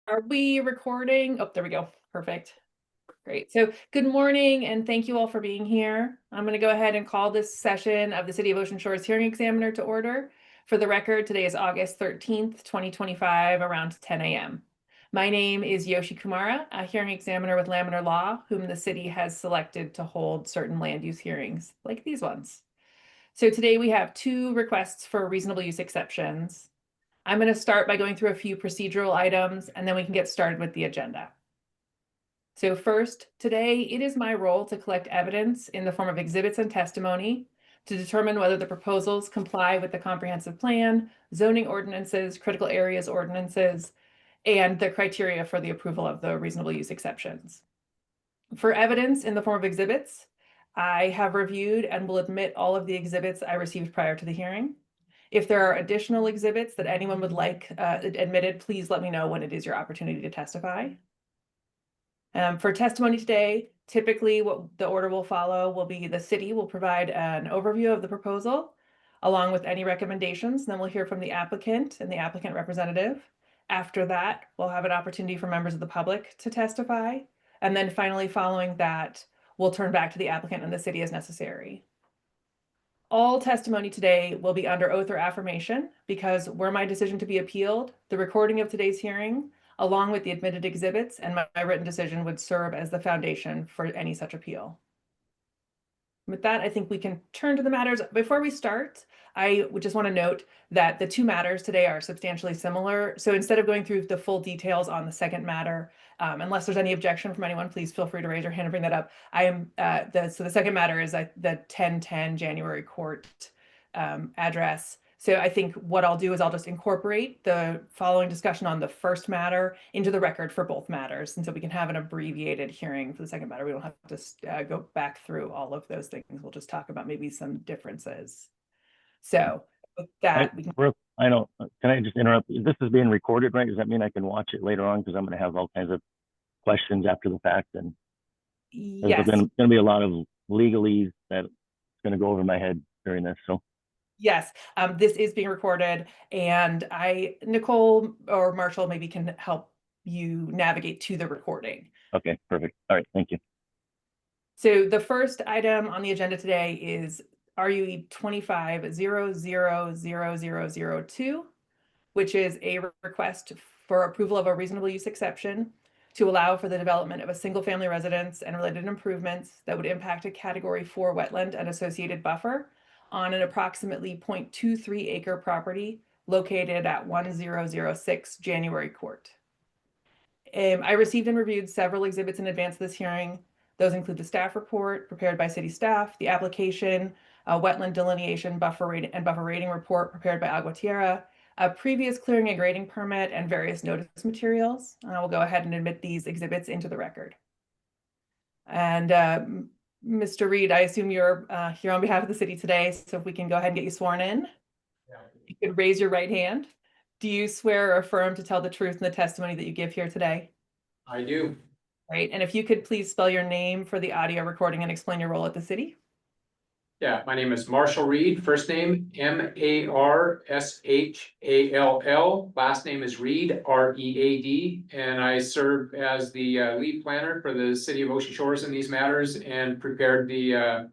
Are we recording? Oh, there we go. Perfect. Great. So good morning and thank you all for being here. I'm going to go ahead and call this session of the City of Ocean Shores Hearing Examiner to order. For the record, today is August 13th, 2025, around 10 a.m. My name is Yoshi Kumara, a hearing examiner with Laminar Law, whom the city has selected to hold certain land use hearings, like these ones. So today we have two requests for reasonable use exceptions. I'm going to start by going through a few procedural items, and then we can get started with the agenda. So first, today, it is my role to collect evidence in the form of exhibits and testimony to determine whether the proposals comply with the comprehensive plan, zoning ordinances, critical areas ordinances, and the criteria for the approval of the reasonable use exceptions. For evidence in the form of exhibits, I have reviewed and will admit all of the exhibits I received prior to the hearing. If there are additional exhibits that anyone would like admitted, please let me know when it is your opportunity to testify. For testimony today, typically what the order will follow will be the city will provide an overview of the proposal along with any recommendations. Then we'll hear from the applicant and the applicant representative. After that, we'll have an opportunity for members of the public to testify. And then finally, following that, we'll turn back to the applicant and the city as necessary. All testimony today will be under oath or affirmation because were my decision to be appealed, the recording of today's hearing, along with the admitted exhibits and my written decision would serve as the foundation for any such appeal. With that, I think we can turn to the matters. Before we start, I would just want to note that the two matters today are substantially similar. So instead of going through the full details on the second matter, unless there's any objection from anyone, please feel free to raise your hand and bring that up. So the second matter is the 1010 January court address. So I think what I'll do is I'll just incorporate the following discussion on the first matter into the record for both matters. And so we can have an abbreviated hearing for the second matter. We don't have to go back through all of those things. We'll just talk about maybe some differences. So with that, we can. Can I just interrupt? This is being recorded, right? Does that mean I can watch it later on? Because I'm going to have all kinds of questions after the fact. And yes, there's going to be a lot of legalese that's going to go over my head during this. So yes, this is being recorded, and Nicole or Marshall maybe can help you navigate to the recording. Okay, perfect. All right, thank you. So the first item on the agenda today is RUE25-000002, which is a request for approval of a reasonable use exception to allow for the development of a single-family residence and related improvements that would impact a Category 4 wetland and associated buffer on an approximately 0.23 acre property located at 1006 January Court. I received and reviewed several exhibits in advance of this hearing. Those include the staff report prepared by city staff, the application, wetland delineation buffer rating report prepared by Agua Tierra, a previous clearing and grading permit, and various notice materials. I will go ahead and admit these exhibits into the record. And Mr. Reed, I assume you're here on behalf of the city today, so if we can go ahead and get you sworn in. Yeah. You could raise your right hand. Do you swear or affirm to tell the truth in the testimony that you give here today? I do. Great. And if you could please spell your name for the audio recording and explain your role at the city. Yeah, my name is Marshall Reed. First name Marshall. Last name is Reed, Read, and I serve as the lead planner for the city of Ocean Shores in these matters and prepared the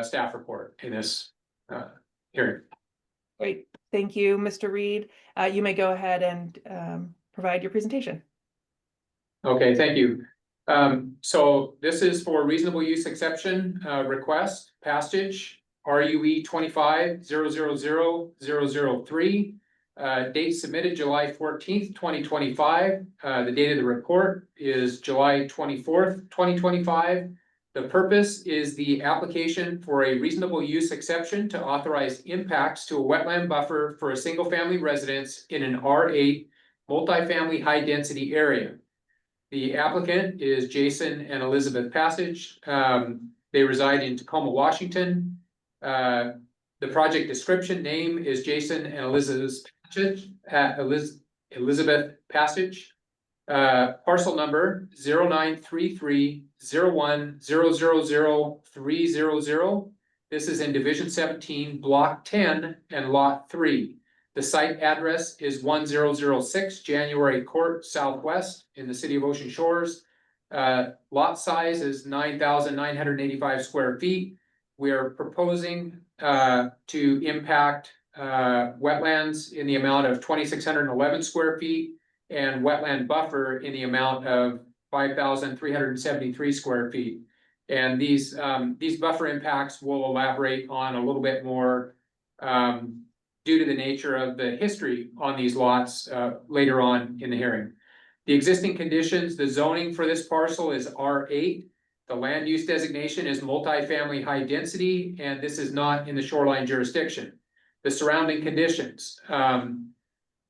staff report in this hearing. Great. Thank you, Mr. Reed. You may go ahead and provide your presentation. Okay, thank you. So this is for reasonable use exception request passage RUE25-000003. Date submitted July 14th, 2025. The date of the report is July 24th, 2025. The purpose is the application for a reasonable use exception to authorize impacts to a wetland buffer for a single family residence in an R8 multifamily high density area. The applicant is Jason and Elizabeth Passage. They reside in Tacoma, Washington. The project description name is Jason and Elizabeth Passage. Parcel number 093301000300. This is in Division 17, Block 10 and Lot 3. The site address is 1006 January Court Southwest in the city of Ocean Shores. Lot size is 9,985 square feet. We are proposing to impact wetlands in the amount of 2,611 square feet and wetland buffer in the amount of 5,373 square feet. And these buffer impacts will elaborate on a little bit more due to the nature of the history on these lots later on in the hearing. The existing conditions, the zoning for this parcel is R8. The land use designation is multifamily high density, and this is not in the shoreline jurisdiction. The surrounding conditions,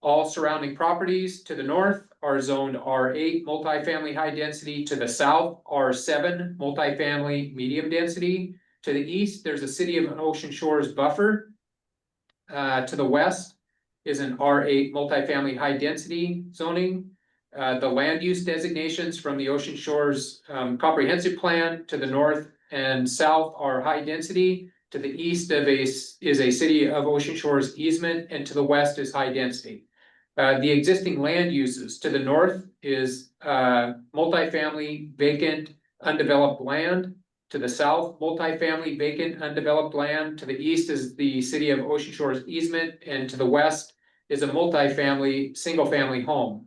all surrounding properties to the north are zoned R8 multifamily high density, to the south R7 multifamily medium density. To the east, there's a city of Ocean Shores buffer. To the west is an R8 multifamily high density zoning. The land use designations from the Ocean Shores comprehensive plan to the north and south are high density. To the east is a city of Ocean Shores easement, and to the west is high density. The existing land uses to the north is multifamily vacant undeveloped land. To the south, multifamily vacant undeveloped land. To the east is the city of Ocean Shores easement, and to the west is a multifamily single family home.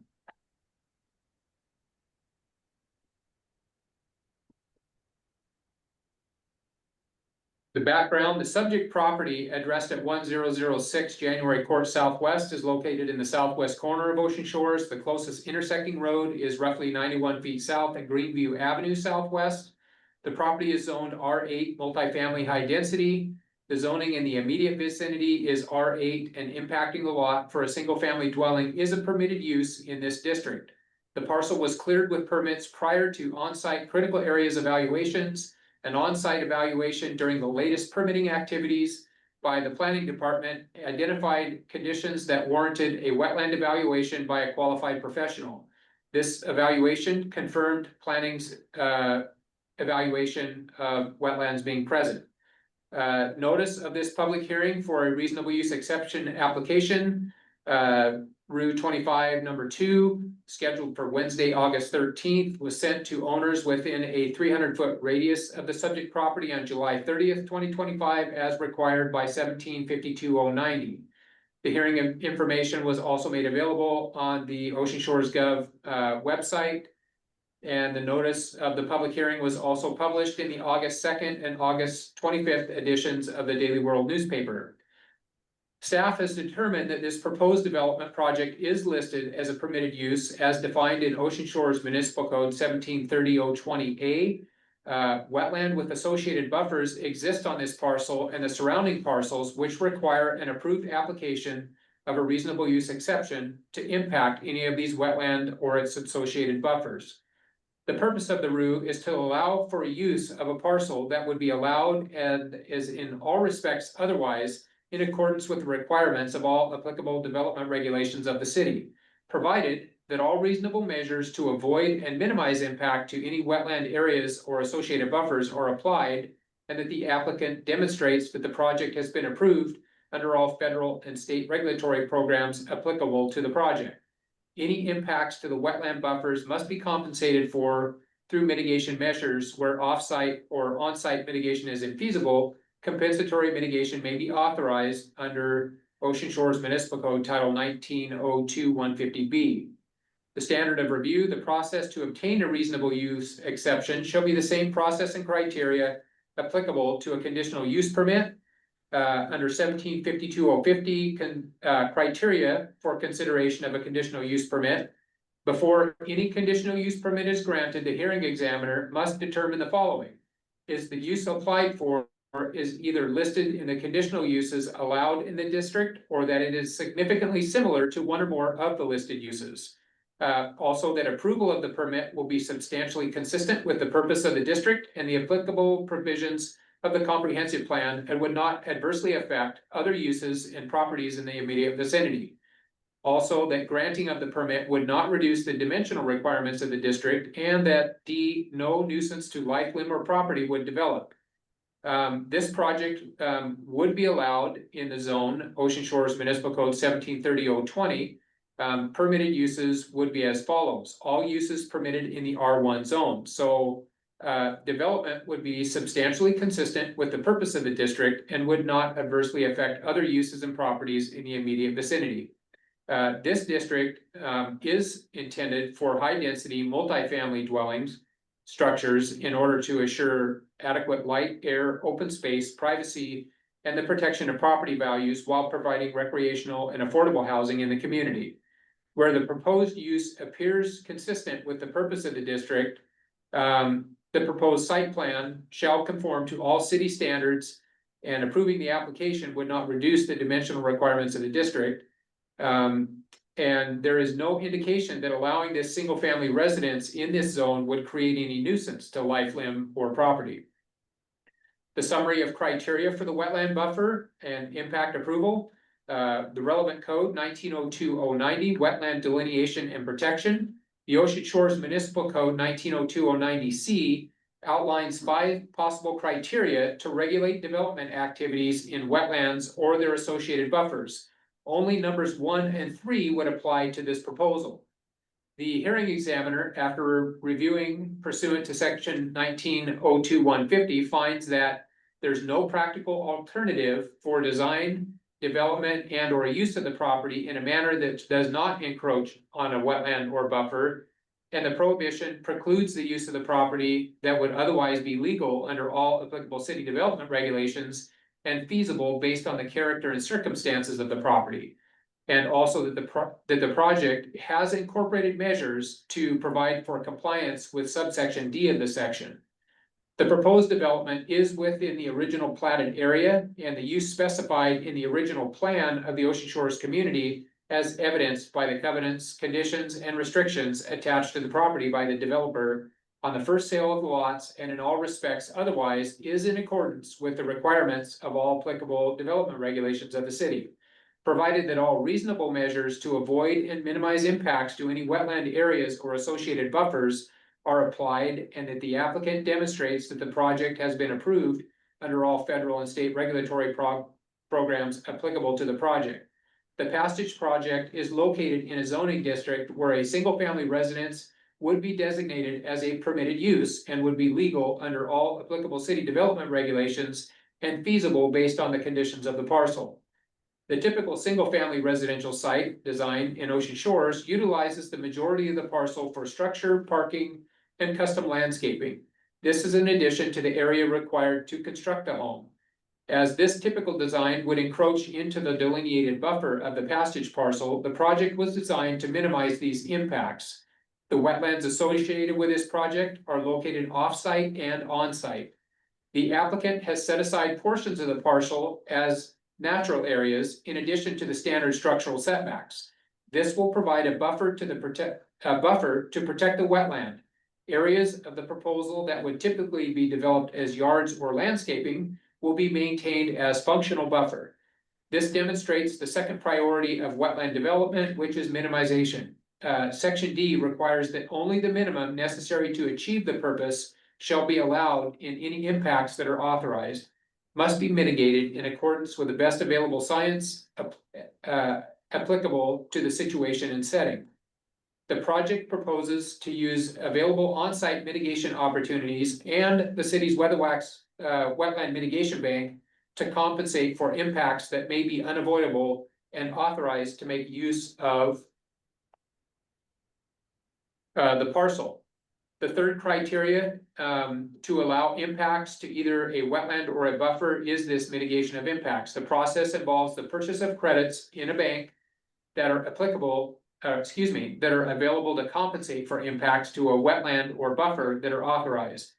The background, the subject property addressed at 1006 January Court Southwest is located in the southwest corner of Ocean Shores. The closest intersecting road is roughly 91 feet south at Greenview Avenue Southwest. The property is zoned R8 multifamily high density. The zoning in the immediate vicinity is R8, and impacting the lot for a single family dwelling is a permitted use in this district. The parcel was cleared with permits prior to on-site critical areas evaluations. An on-site evaluation during the latest permitting activities by the planning department identified conditions that warranted a wetland evaluation by a qualified professional. This evaluation confirmed planning's evaluation of wetlands being present. Notice of this public hearing for a reasonable use exception application, RUE25 number 2, scheduled for Wednesday, August 13th, was sent to owners within a 300-foot radius of the subject property on July 30th, 2025, as required by 1752-090. The hearing information was also made available on the Ocean Shores Gov website, and the notice of the public hearing was also published in the August 2nd and August 25th editions of the Daily World newspaper. Staff has determined that this proposed development project is listed as a permitted use as defined in Ocean Shores Municipal Code 1730-020A. Wetland with associated buffers exist on this parcel and the surrounding parcels, which require an approved application of a reasonable use exception to impact any of these wetland or its associated buffers. The purpose of the RUE is to allow for use of a parcel that would be allowed and is in all respects otherwise in accordance with the requirements of all applicable development regulations of the city, provided that all reasonable measures to avoid and minimize impact to any wetland areas or associated buffers are applied, and that the applicant demonstrates that the project has been approved under all federal and state regulatory programs applicable to the project. Any impacts to the wetland buffers must be compensated for through mitigation measures where off-site or on-site mitigation is infeasible. Compensatory mitigation may be authorized under Ocean Shores Municipal Code Title 1902-150B. The standard of review, the process to obtain a reasonable use exception shall be the same process and criteria applicable to a conditional use permit. Under 1752-050 criteria for consideration of a conditional use permit. Before any conditional use permit is granted, the hearing examiner must determine the following. Is the use applied for is either listed in the conditional uses allowed in the district, or that it is significantly similar to one or more of the listed uses. Also, that approval of the permit will be substantially consistent with the purpose of the district and the applicable provisions of the comprehensive plan, and would not adversely affect other uses and properties in the immediate vicinity. Also, that granting of the permit would not reduce the dimensional requirements of the district, and that D, no nuisance to life, limb, or property would develop. This project would be allowed in the zone, Ocean Shores Municipal Code 1730-020. Permitted uses would be as follows: all uses permitted in the R1 zone. So development would be substantially consistent with the purpose of the district and would not adversely affect other uses and properties in the immediate vicinity. This district is intended for high-density multifamily dwellings, structures in order to assure adequate light, air, open space, privacy, and the protection of property values while providing recreational and affordable housing in the community. Where the proposed use appears consistent with the purpose of the district, the proposed site plan shall conform to all city standards, and approving the application would not reduce the dimensional requirements of the district. And there is no indication that allowing this single-family residence in this zone would create any nuisance to life, limb, or property. The summary of criteria for the wetland buffer and impact approval. The relevant code 1902-090, wetland delineation and protection. The Ocean Shores Municipal Code 1902-090C outlines 5 possible criteria to regulate development activities in wetlands or their associated buffers. Only numbers 1 and 3 would apply to this proposal. The hearing examiner, after reviewing pursuant to section 1902-150, finds that there's no practical alternative for design, development, and or use of the property in a manner that does not encroach on a wetland or buffer, and the prohibition precludes the use of the property that would otherwise be legal under all applicable city development regulations and feasible based on the character and circumstances of the property. And also that the project has incorporated measures to provide for compliance with subsection D of the section. The proposed development is within the original platted area and the use specified in the original plan of the Ocean Shores community, as evidenced by the covenants, conditions, and restrictions attached to the property by the developer on the first sale of the lots, and in all respects otherwise is in accordance with the requirements of all applicable development regulations of the city, provided that all reasonable measures to avoid and minimize impacts to any wetland areas or associated buffers are applied, and that the applicant demonstrates that the project has been approved under all federal and state regulatory programs applicable to the project. The Passage project is located in a zoning district where a single-family residence would be designated as a permitted use and would be legal under all applicable city development regulations and feasible based on the conditions of the parcel. The typical single-family residential site design in Ocean Shores utilizes the majority of the parcel for structure, parking, and custom landscaping. This is in addition to the area required to construct a home. As this typical design would encroach into the delineated buffer of the Passage parcel, the project was designed to minimize these impacts. The wetlands associated with this project are located off-site and on-site. The applicant has set aside portions of the parcel as natural areas in addition to the standard structural setbacks. This will provide a buffer to protect the wetland. Areas of the proposal that would typically be developed as yards or landscaping will be maintained as functional buffer. This demonstrates the second priority of wetland development, which is minimization. Section D requires that only the minimum necessary to achieve the purpose shall be allowed, in any impacts that are authorized must be mitigated in accordance with the best available science applicable to the situation and setting. The project proposes to use available on-site mitigation opportunities and the city's wetland mitigation bank to compensate for impacts that may be unavoidable, and authorized to make use of the parcel. The third criteria to allow impacts to either a wetland or a buffer is this mitigation of impacts. The process involves the purchase of credits in a bank that are applicable, that are available to compensate for impacts to a wetland or buffer that are authorized.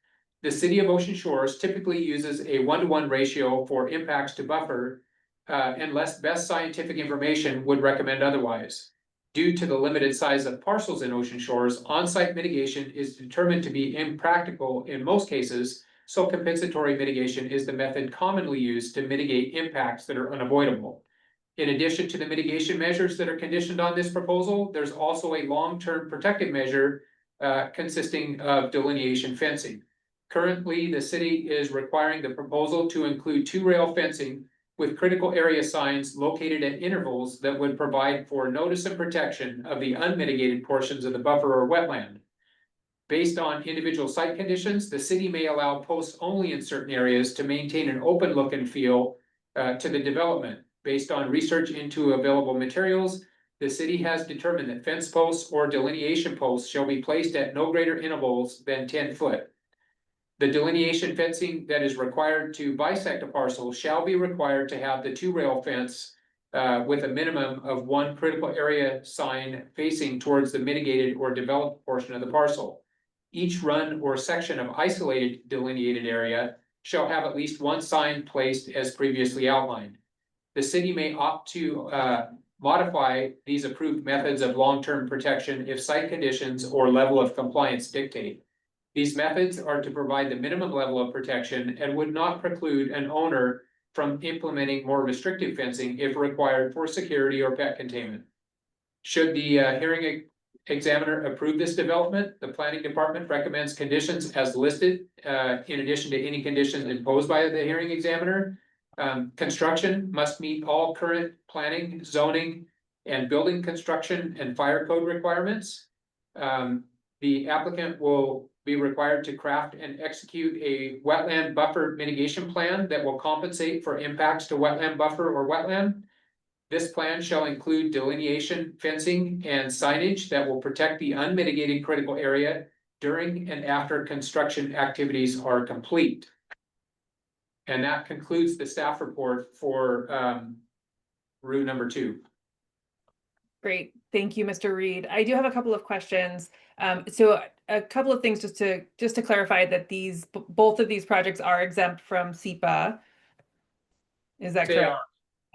The city of Ocean Shores typically uses a 1-to-1 ratio for impacts to buffer, unless best scientific information would recommend otherwise. Due to the limited size of parcels in Ocean Shores, on-site mitigation is determined to be impractical in most cases, so compensatory mitigation is the method commonly used to mitigate impacts that are unavoidable. In addition to the mitigation measures that are conditioned on this proposal, there's also a long-term protective measure consisting of delineation fencing. Currently, the city is requiring the proposal to include 2 rail fencing with critical area signs located at intervals that would provide for notice and protection of the unmitigated portions of the buffer or wetland. Based on individual site conditions, the city may allow posts only in certain areas to maintain an open look and feel to the development. Based on research into available materials, the city has determined that fence posts or delineation posts shall be placed at no greater intervals than 10 foot. The delineation fencing that is required to bisect a parcel shall be required to have the 2 rail fence with a minimum of 1 critical area sign facing towards the mitigated or developed portion of the parcel. Each run or section of isolated delineated area shall have at least 1 sign placed as previously outlined. The city may opt to modify these approved methods of long-term protection if site conditions or level of compliance dictate. These methods are to provide the minimum level of protection and would not preclude an owner from implementing more restrictive fencing if required for security or pet containment. Should the hearing examiner approve this development, the planning department recommends conditions as listed, in addition to any conditions imposed by the hearing examiner. Construction must meet all current planning, zoning, and building construction and fire code requirements. The applicant will be required to craft and execute a wetland buffer mitigation plan that will compensate for impacts to wetland buffer or wetland. This plan shall include delineation, fencing, and signage that will protect the unmitigated critical area during and after construction activities are complete. And that concludes the staff report for RUE number 2. Great, thank you, Mr. Reed. I do have a couple of questions. So a couple of things just to clarify that both of these projects are exempt from SEPA. Is that correct?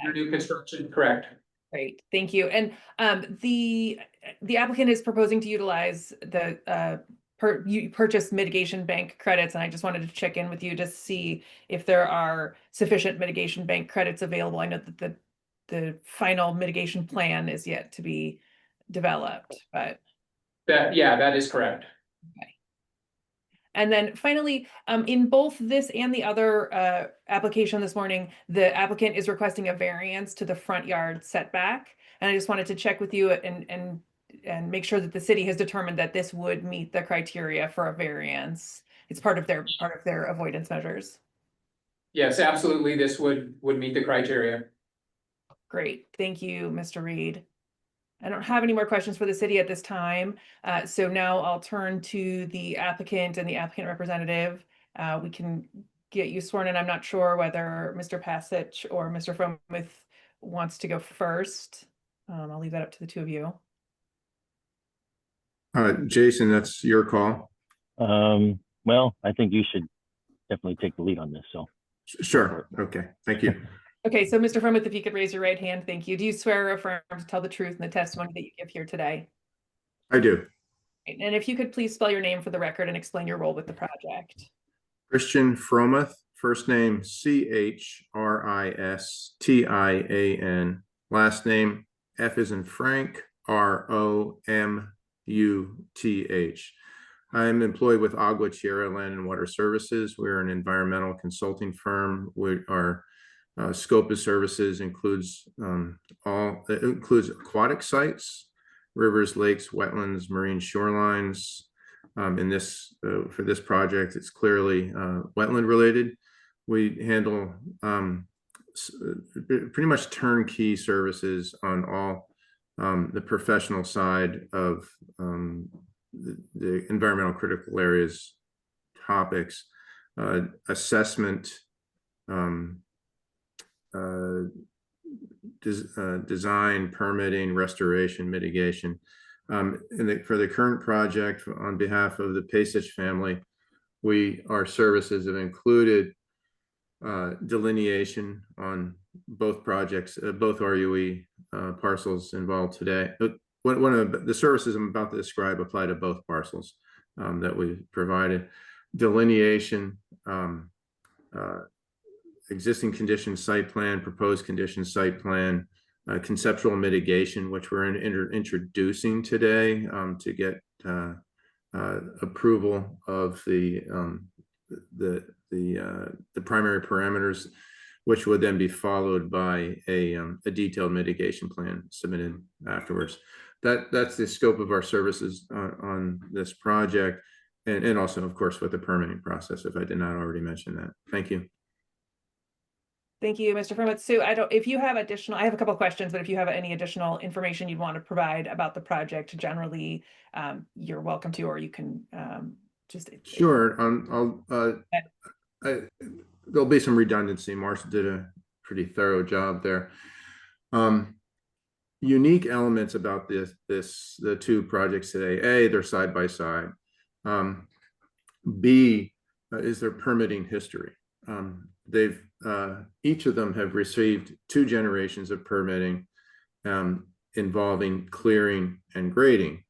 Under new construction, correct. Great, thank you. And the applicant is proposing to utilize the purchase mitigation bank credits, and I just wanted to check in with you to see if there are sufficient mitigation bank credits available. I know that the final mitigation plan is yet to be developed, but that is correct. okay. And then finally, in both this and the other application this morning, the applicant is requesting a variance to the front yard setback. And I just wanted to check with you and make sure that the city has determined that this would meet the criteria for a variance. It's part of their avoidance measures. Yes, absolutely. This would meet the criteria. Great, thank you, Mr. Reed. I don't have any more questions for the city at this time. So now I'll turn to the applicant and the applicant representative. We can get you sworn in. I'm not sure whether Mr. Passich or Mr. Fromuth wants to go first. I'll leave that up to the 2 of you. Jason, that's your call. Well, I think you should definitely take the lead on this. So sure. Okay. Thank you. Okay, so Mr. Fromuth, if you could raise your right hand, thank you. Do you swear or affirm to tell the truth in the testimony that you give here today? I do. And if you could please spell your name for the record and explain your role with the project. Christian Fromuth, first name Christian, last name F as in Frank, Romuth. I'm employed with Agua Tierra Land and Water Services. We're an environmental consulting firm. Our scope of services includes aquatic sites, rivers, lakes, wetlands, marine shorelines. For this project, it's clearly wetland related. We handle pretty much turnkey services on all the professional side of the environmental critical areas topics, assessment, design, permitting, restoration, mitigation. For the current project, on behalf of the Pasich family, our services have included delineation on both projects, both RUE parcels involved today. But one of the services I'm about to describe apply to both parcels that we provided. Delineation, existing condition site plan, proposed condition site plan, conceptual mitigation, which we're introducing today to get approval of the the primary parameters, which would then be followed by a detailed mitigation plan submitted afterwards. That's the scope of our services on this project, and also, of course, with the permitting process, if I did not already mention that. Thank you. Thank you, Mr. Furman. Sue, if you have additional, I have a couple of questions, but if you have any additional information you'd want to provide about the project generally, you're welcome to, or you can just. Sure. There'll be some redundancy. Marcia did a pretty thorough job there. Unique elements about the two projects today. A, they're side by side. B, is their permitting history. Each of them have received 2 generations of permitting involving clearing and grading.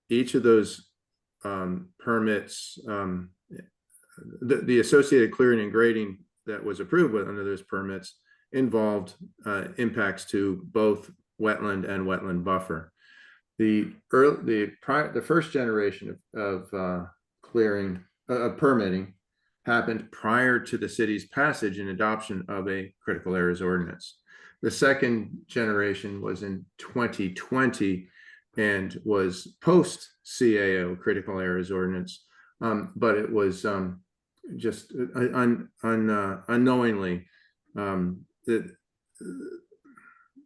Each of those permits, the associated clearing and grading that was approved under those permits involved impacts to both wetland and wetland buffer. The first generation of permitting happened prior to the city's passage and adoption of a critical areas ordinance. The second generation was in 2020 and was post CAO critical areas ordinance, but it was just unknowingly the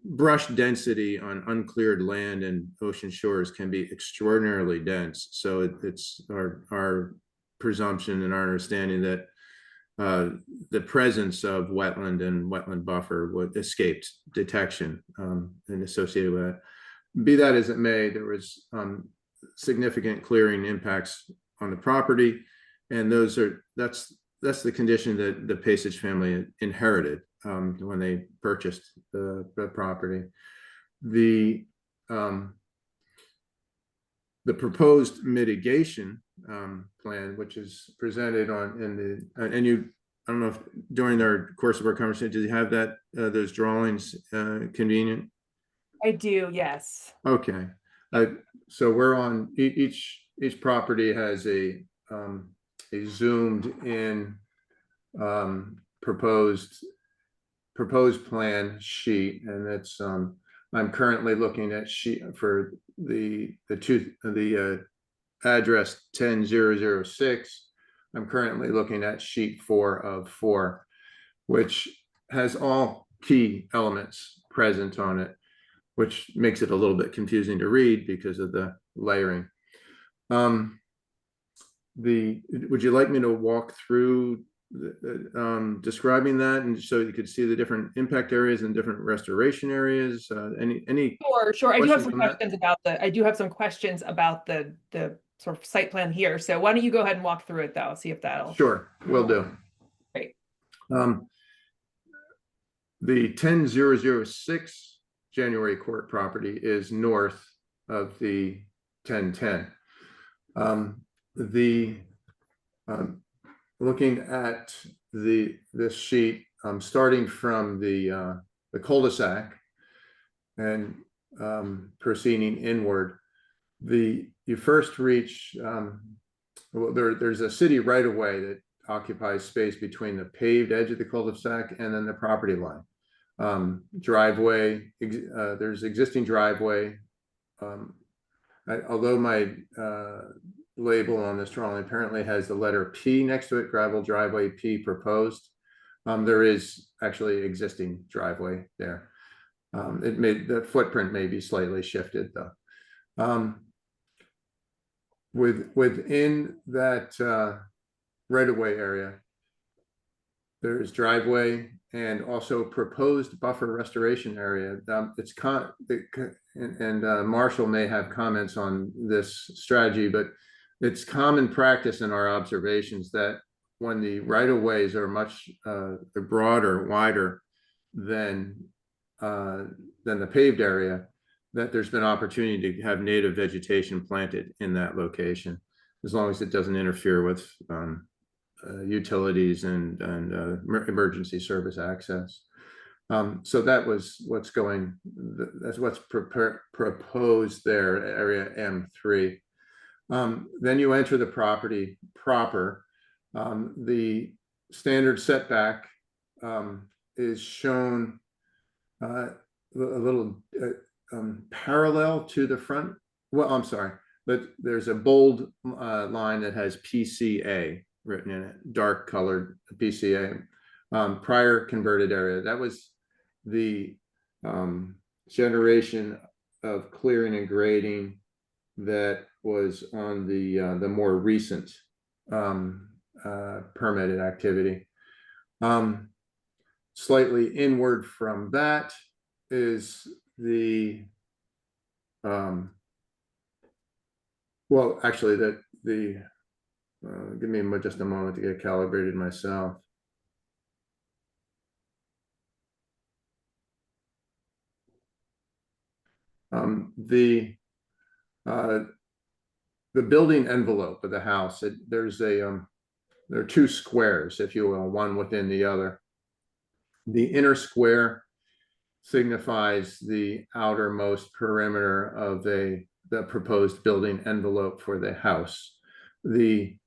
brush density on uncleared land and ocean shores can be extraordinarily dense. So it's our presumption and our understanding that the presence of wetland and wetland buffer would escaped detection and associated with it. Be that as it may, there was significant clearing impacts on the property, and that's the condition that the Pasich family inherited when they purchased the property. The proposed mitigation plan, which is presented I don't know if during our course of our conversation, did you have those drawings convenient? I do, yes. Okay. So we're on each property has a zoomed in proposed plan sheet, and that's I'm currently looking at sheet for the address 10006. I'm currently looking at sheet 4 of 4, which has all key elements present on it, which makes it a little bit confusing to read because of the layering. Would you like me to walk through describing that, and so you could see the different impact areas and different restoration areas? Any Sure. I do have some questions questions about the sort of site plan here. So why don't you go ahead and walk through it, though, see if that'll. Sure, will do. Great. The 10006 January Court property is north of the 1010. Looking at this sheet, starting from the cul-de-sac and proceeding inward, you first reach there's a city right of way that occupies space between the paved edge of the cul-de-sac and then the property line. Driveway, there's existing driveway. Although my label on this drawing apparently has the letter P next to it, gravel driveway P proposed, there is actually existing driveway there. The footprint may be slightly shifted though. Within that right-of-way area, there's driveway and also proposed buffer restoration area. Marshall may have comments on this strategy, but it's common practice in our observations that when the right-of-ways are much broader, wider than the paved area, that there's been opportunity to have native vegetation planted in that location, as long as it doesn't interfere with utilities and emergency service access. So that was that's what's proposed there, area M3. Then you enter the property proper. The standard setback is shown a little parallel to the front. Well, I'm sorry, but there's a bold line that has PCA written in it, dark colored PCA, prior converted area. That was the generation of clearing and grading that was on the more recent permitted activity. Slightly inward from that is the well, actually, that the give me just a moment to get calibrated myself. The building envelope of the house, there's a there are two squares, if you will, one within the other. The inner square signifies the outermost perimeter of the proposed building envelope for the house. The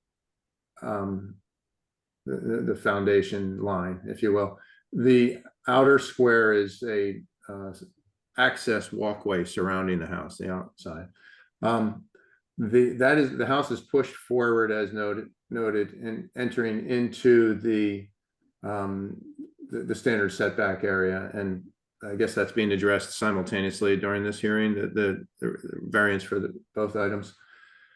foundation line, if you will. The outer square is a access walkway surrounding the house, the outside. The house is pushed forward as noted and entering into the standard setback area, and I guess that's being addressed simultaneously during this hearing, the variance for both items.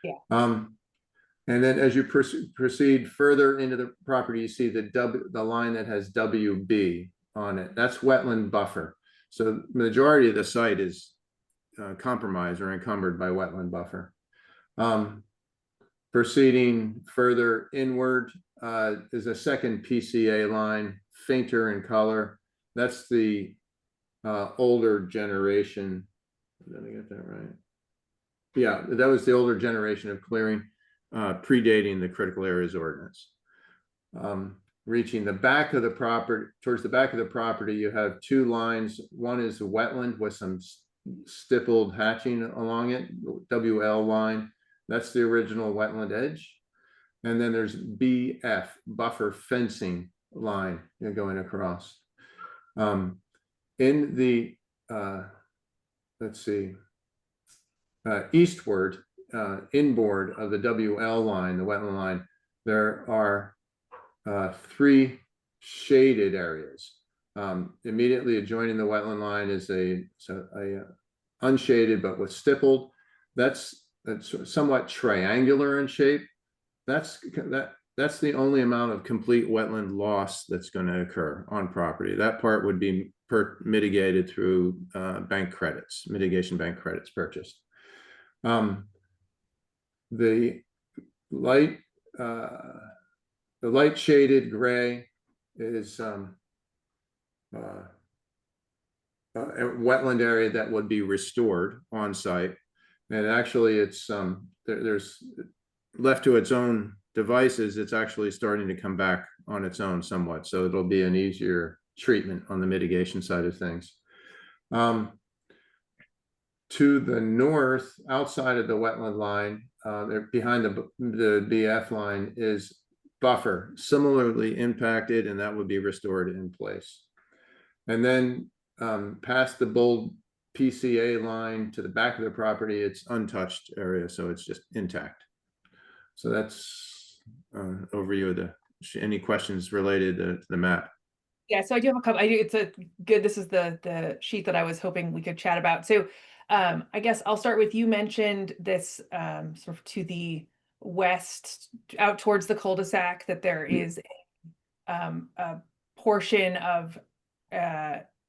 Yeah. And then as you proceed further into the property, you see the line that has WB on it. That's wetland buffer. So the majority of the site is compromised or encumbered by wetland buffer. Proceeding further inward is a second PCA line, fainter in color. That's the older generation. Did I get that right? Yeah, that was the older generation of clearing, predating the critical areas ordinance. Reaching the back of the property, towards the back of the property, you have two lines. One is a wetland with some stippled hatching along it, WL line. That's the original wetland edge. And then there's BF, buffer fencing line going across. In the, let's see, eastward, inboard of the WL line, the wetland line, there are three shaded areas. Immediately adjoining the wetland line is a unshaded but with stippled. That's somewhat triangular in shape. That's the only amount of complete wetland loss that's going to occur on property. That part would be mitigated through bank credits, mitigation bank credits purchased. The light shaded gray is a wetland area that would be restored on site, and actually it's there's left to its own devices, it's actually starting to come back on its own somewhat, so it'll be an easier treatment on the mitigation side of things. To the north, outside of the wetland line, behind the BF line is buffer, similarly impacted, and that would be restored in place. And then past the bold PCA line to the back of the property, it's untouched area, so it's just intact. So that's overview of any questions related to the map. Yeah, so I do have a couple. It's a good. This is the sheet that I was hoping we could chat about. So I guess I'll start with, you mentioned this sort of to the west, out towards the cul-de-sac, that there is a portion of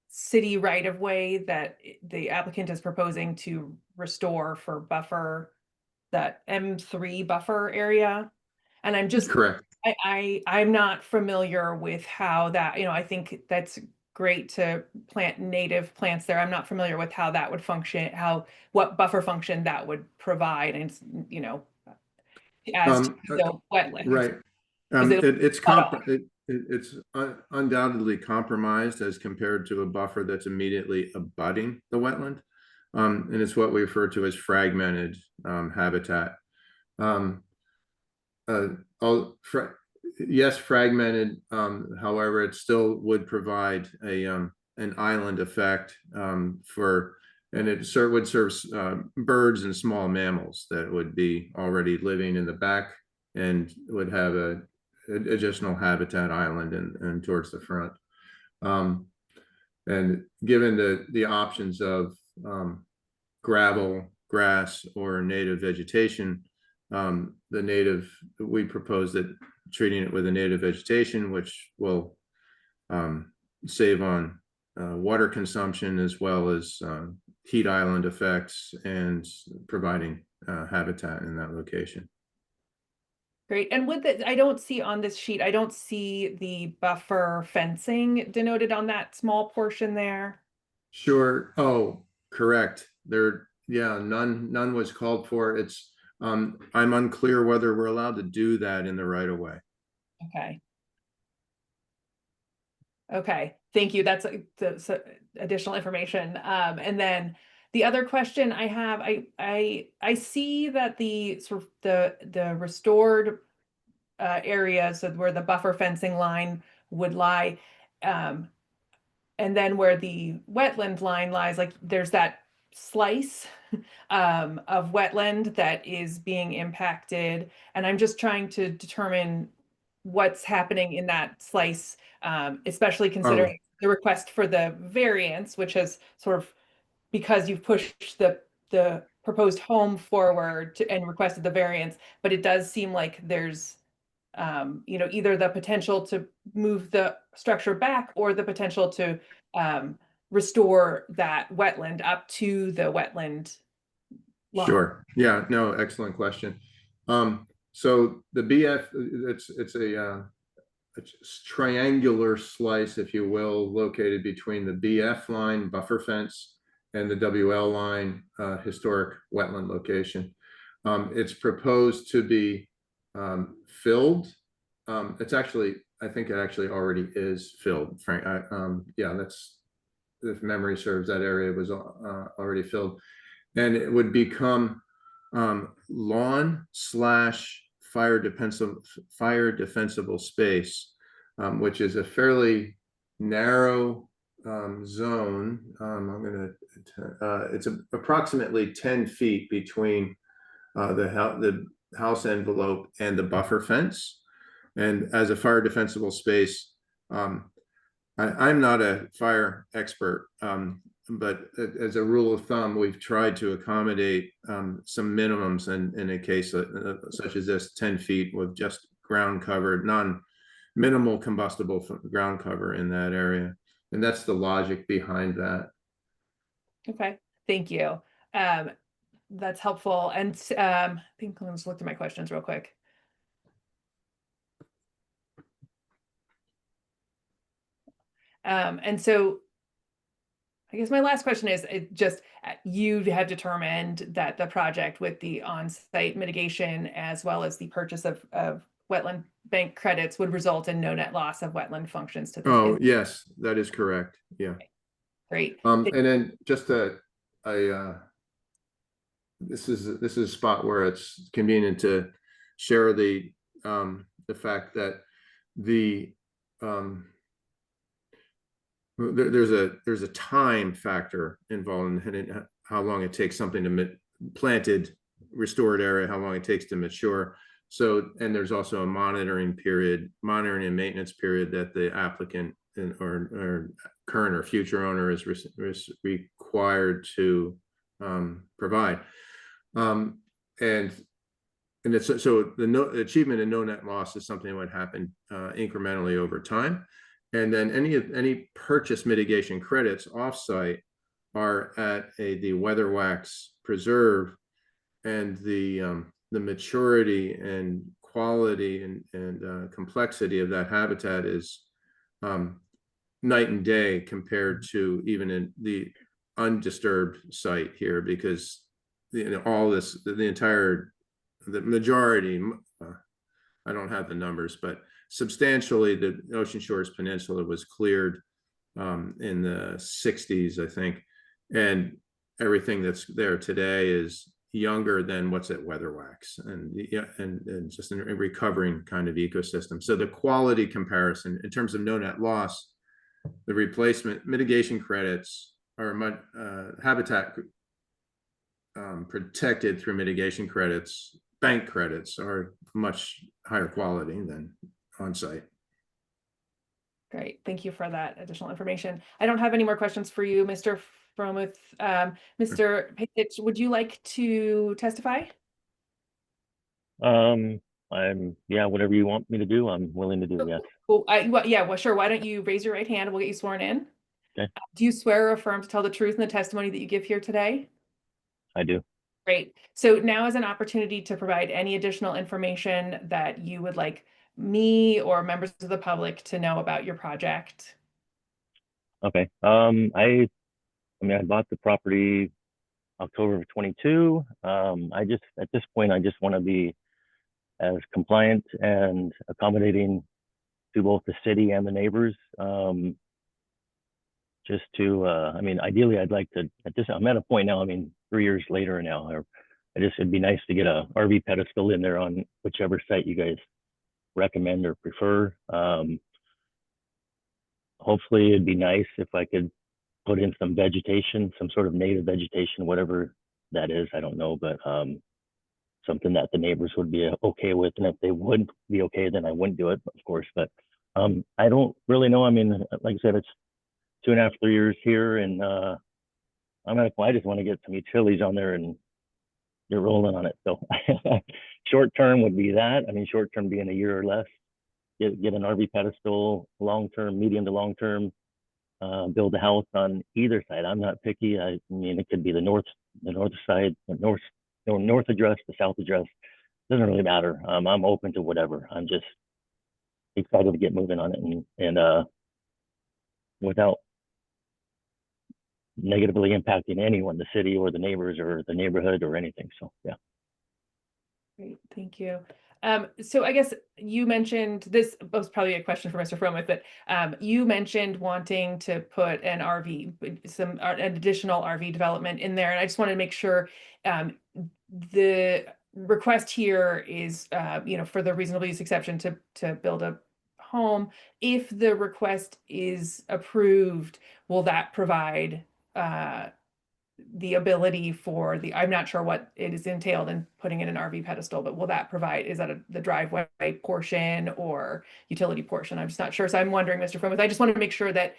city right-of-way that the applicant is proposing to restore for buffer, that M3 buffer area. And I'm just correct. I'm not familiar with how that, I think that's great to plant native plants there. I'm not familiar with how that would function, what buffer function that would provide, and as to the wetlands. Right. It's undoubtedly compromised as compared to a buffer that's immediately abutting the wetland. And it's what we refer to as fragmented habitat. yes, fragmented. However, it still would provide an island effect and it would serve birds and small mammals that would be already living in the back and would have an additional habitat island and towards the front. And given the options of gravel, grass, or native vegetation, we propose that treating it with a native vegetation, which will save on water consumption as well as heat island effects and providing habitat in that location. Great. And with it, I don't see on this sheet, I don't see the buffer fencing denoted on that small portion there. Sure. Oh, correct. Yeah, none was called for. It's I'm unclear whether we're allowed to do that in the right of way. Okay. Okay, thank you. That's additional information. And then the other question I have, I see that the sort of the restored area, so where the buffer fencing line would lie, and then where the wetland line lies, like there's that slice of wetland that is being impacted, and I'm just trying to determine what's happening in that slice, especially considering the request for the variance, which has sort of, because you've pushed the proposed home forward and requested the variance, but it does seem like there's either the potential to move the structure back or the potential to restore that wetland up to the wetland line. Sure. Yeah, no, excellent question. So the BF, it's a triangular slice, if you will, located between the BF line buffer fence and the WL line historic wetland location. It's proposed to be filled. It's actually, I think it actually already is filled, Frank. Yeah, that's, if memory serves, that area was already filled. And it would become lawn / fire defensible space, which is a fairly narrow zone. It's approximately 10 feet between the house envelope and the buffer fence. And as a fire defensible space, I'm not a fire expert, but as a rule of thumb, we've tried to accommodate some minimums in a case such as this, 10 feet with just ground cover, minimal combustible ground cover in that area. And that's the logic behind that. Okay, thank you. That's helpful. And I think let's look through my questions real quick. And so I guess my last question is, you have determined that the project with the on-site mitigation as well as the purchase of wetland bank credits would result in no net loss of wetland functions to the. Oh, yes, that is correct. Yeah. Okay. Great. And then just this is a spot where it's convenient to share the fact that there's a time factor involved in how long it takes something to planted restored area, how long it takes to mature. So, and there's also a monitoring and maintenance period that the applicant or current or future owner is required to provide. And it's so the achievement of no net loss is something that would happen incrementally over time. And then any purchase mitigation credits offsite are at the weather wax preserve, and the maturity and quality and complexity of that habitat is night and day compared to even in the undisturbed site here, because all this, the majority, I don't have the numbers, but substantially the Ocean Shores Peninsula was cleared in the 60s, I think, and everything that's there today is younger than what's at Weatherwax, and yeah, and just a recovering kind of ecosystem. So the quality comparison in terms of no net loss, the replacement mitigation credits are habitat protected through mitigation credits. Bank credits are much higher quality than on-site. Great, thank you for that additional information. I don't have any more questions for you, Mr. Fromuth. Mr. Page, would you like to testify? Yeah, whatever you want me to do, I'm willing to do, yes. Well, yeah, well, sure. Why don't you raise your right hand and we'll get you sworn in? Okay. Do you swear or affirm to tell the truth in the testimony that you give here today? I do. Great. So now is an opportunity to provide any additional information that you would like me or members of the public to know about your project. Okay. I mean, I bought the property October of 22. I just, at this point, I just want to be as compliant and accommodating to both the city and the neighbors. Just to, I mean, ideally, I'd like to, I'm at a point now, I mean, 3 years later now, it'd be nice to get a RV pedestal in there on whichever site you guys recommend or prefer. Hopefully it'd be nice if I could put in some vegetation, some sort of native vegetation, whatever that is, I don't know, but something that the neighbors would be okay with. And if they wouldn't be okay, then I wouldn't do it, of course. But I don't really know. I mean, like I said, it's 2.5, 3 years here, and I just want to get some utilities on there and get rolling on it. So short term would be that. I mean, short term being a year or less. Get an RV pedestal. Long term, medium to long term, build a house on either side. I'm not picky. I mean, it could be the north side, the north address, the south address. Doesn't really matter. I'm open to whatever. I'm just excited to get moving on it and without negatively impacting anyone, the city or the neighbors or the neighborhood or anything. So yeah. Great, thank you. So I guess you mentioned, this was probably a question for Mr. Fromuth, but you mentioned wanting to put an additional RV development in there, and I just wanted to make sure the request here is, for the reasonable use exception to build a home. If the request is approved, will that provide the ability for I'm not sure what it is entailed in putting in an RV pedestal, but will that provide, is that the driveway portion or utility portion? I'm just not sure. So I'm wondering, Mr. Fromuth, I just want to make sure that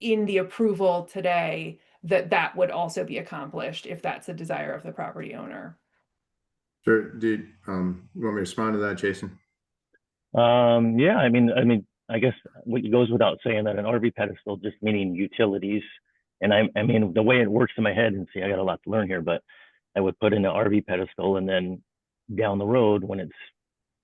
in the approval today, that would also be accomplished if that's a desire of the property owner. Sure. Dude, you want me to respond to that, Jason? Yeah, I mean, I guess what goes without saying that an RV pedestal just meaning utilities. And I mean, the way it works in my head, and see, I got a lot to learn here, but I would put in an RV pedestal, and then down the road when it's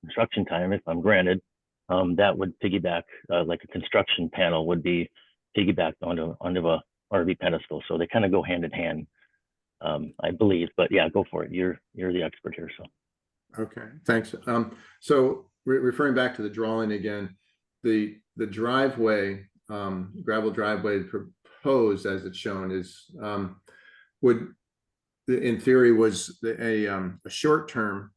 construction time, if I'm granted, that would piggyback, like a construction panel would be piggybacked onto a RV pedestal. So they kind of go hand in hand, I believe. But yeah, go for it. You're the expert here, so. Okay, thanks. So referring back to the drawing again, the driveway, gravel driveway proposed as it's shown is would in theory was a short-term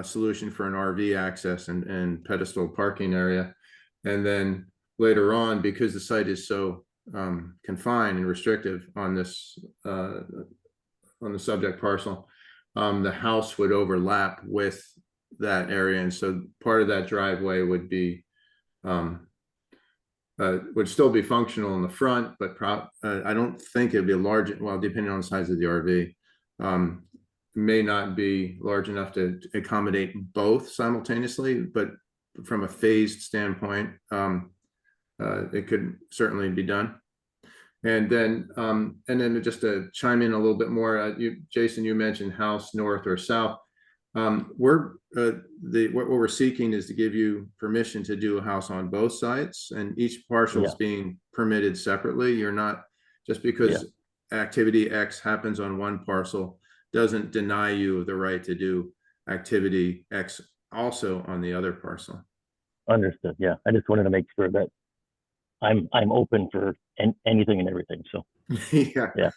solution for an RV access and pedestal parking area, and then later on, because the site is so confined and restrictive on this on the subject parcel, the house would overlap with that area, and so part of that driveway would be would still be functional in the front, but I don't think it'd be a large, well, depending on the size of the RV, may not be large enough to accommodate both simultaneously, but from a phased standpoint, it could certainly be done. And then just to chime in a little bit more, Jason, you mentioned house north or south. What we're seeking is to give you permission to do a house on both sites, and each parcel is being permitted separately. You're not, just because activity X happens on one parcel doesn't deny you the right to do activity X also on the other parcel. Understood. Yeah, I just wanted to make sure that I'm open for anything and everything. So yeah.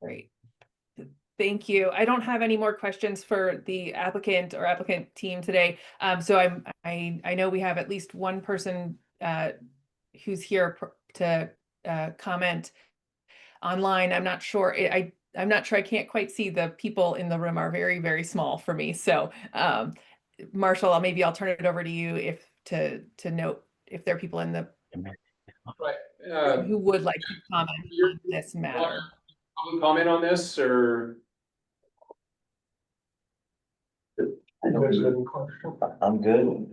Great. Thank you. I don't have any more questions for the applicant or applicant team today. So I know we have at least one person who's here to comment online. I'm not sure. I'm not sure. I can't quite see. The people in the room are very, very small for me. So Marshall, maybe I'll turn it over to you if to note if there are people in the Right. who would like to comment on this matter. Public comment on this, or? I'm good.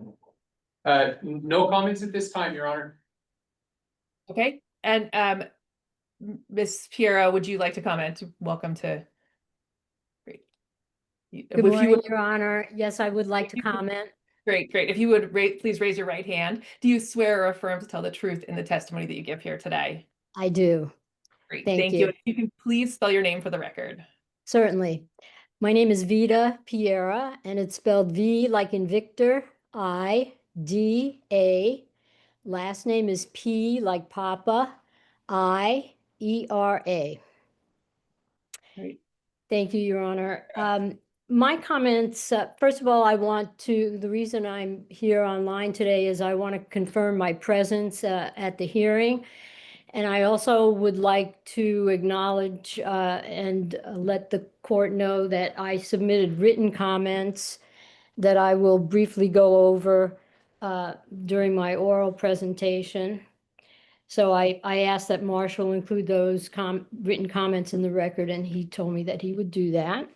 No comments at this time, Your Honor. Okay, and Ms. Piera, would you like to comment? Welcome to. Great. Good morning, Your Honor. Yes, I would like to comment. Great, great. If you would please raise your right hand. Do you swear or affirm to tell the truth in the testimony that you give here today? I do. Great, Thank you. you. If you can please spell your name for the record. Certainly. My name is Vida Piera, and it's spelled V like in Victor, I-D-A. Last name is P like Papa, I-E-R-A. Great. Thank you, Your Honor. My comments, first of all, the reason I'm here online today is I want to confirm my presence at the hearing. And I also would like to acknowledge and let the court know that I submitted written comments that I will briefly go over during my oral presentation. So I asked that Marshall include those written comments in the record, and he told me that he would do that.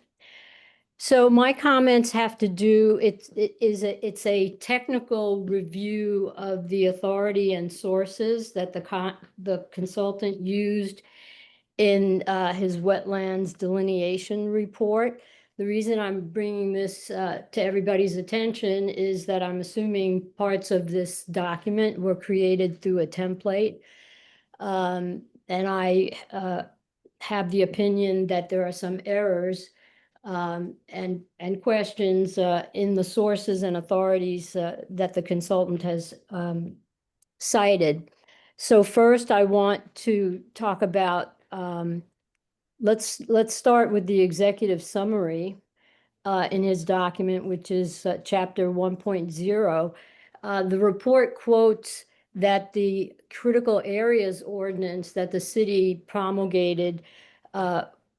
So my comments have to do, it's a technical review of the authority and sources that the consultant used in his wetlands delineation report. The reason I'm bringing this to everybody's attention is that I'm assuming parts of this document were created through a template. And I have the opinion that there are some errors and questions in the sources and authorities that the consultant has cited. So first, I want to talk about, let's start with the executive summary in his document, which is chapter 1.0. The report quotes that the critical areas ordinance that the city promulgated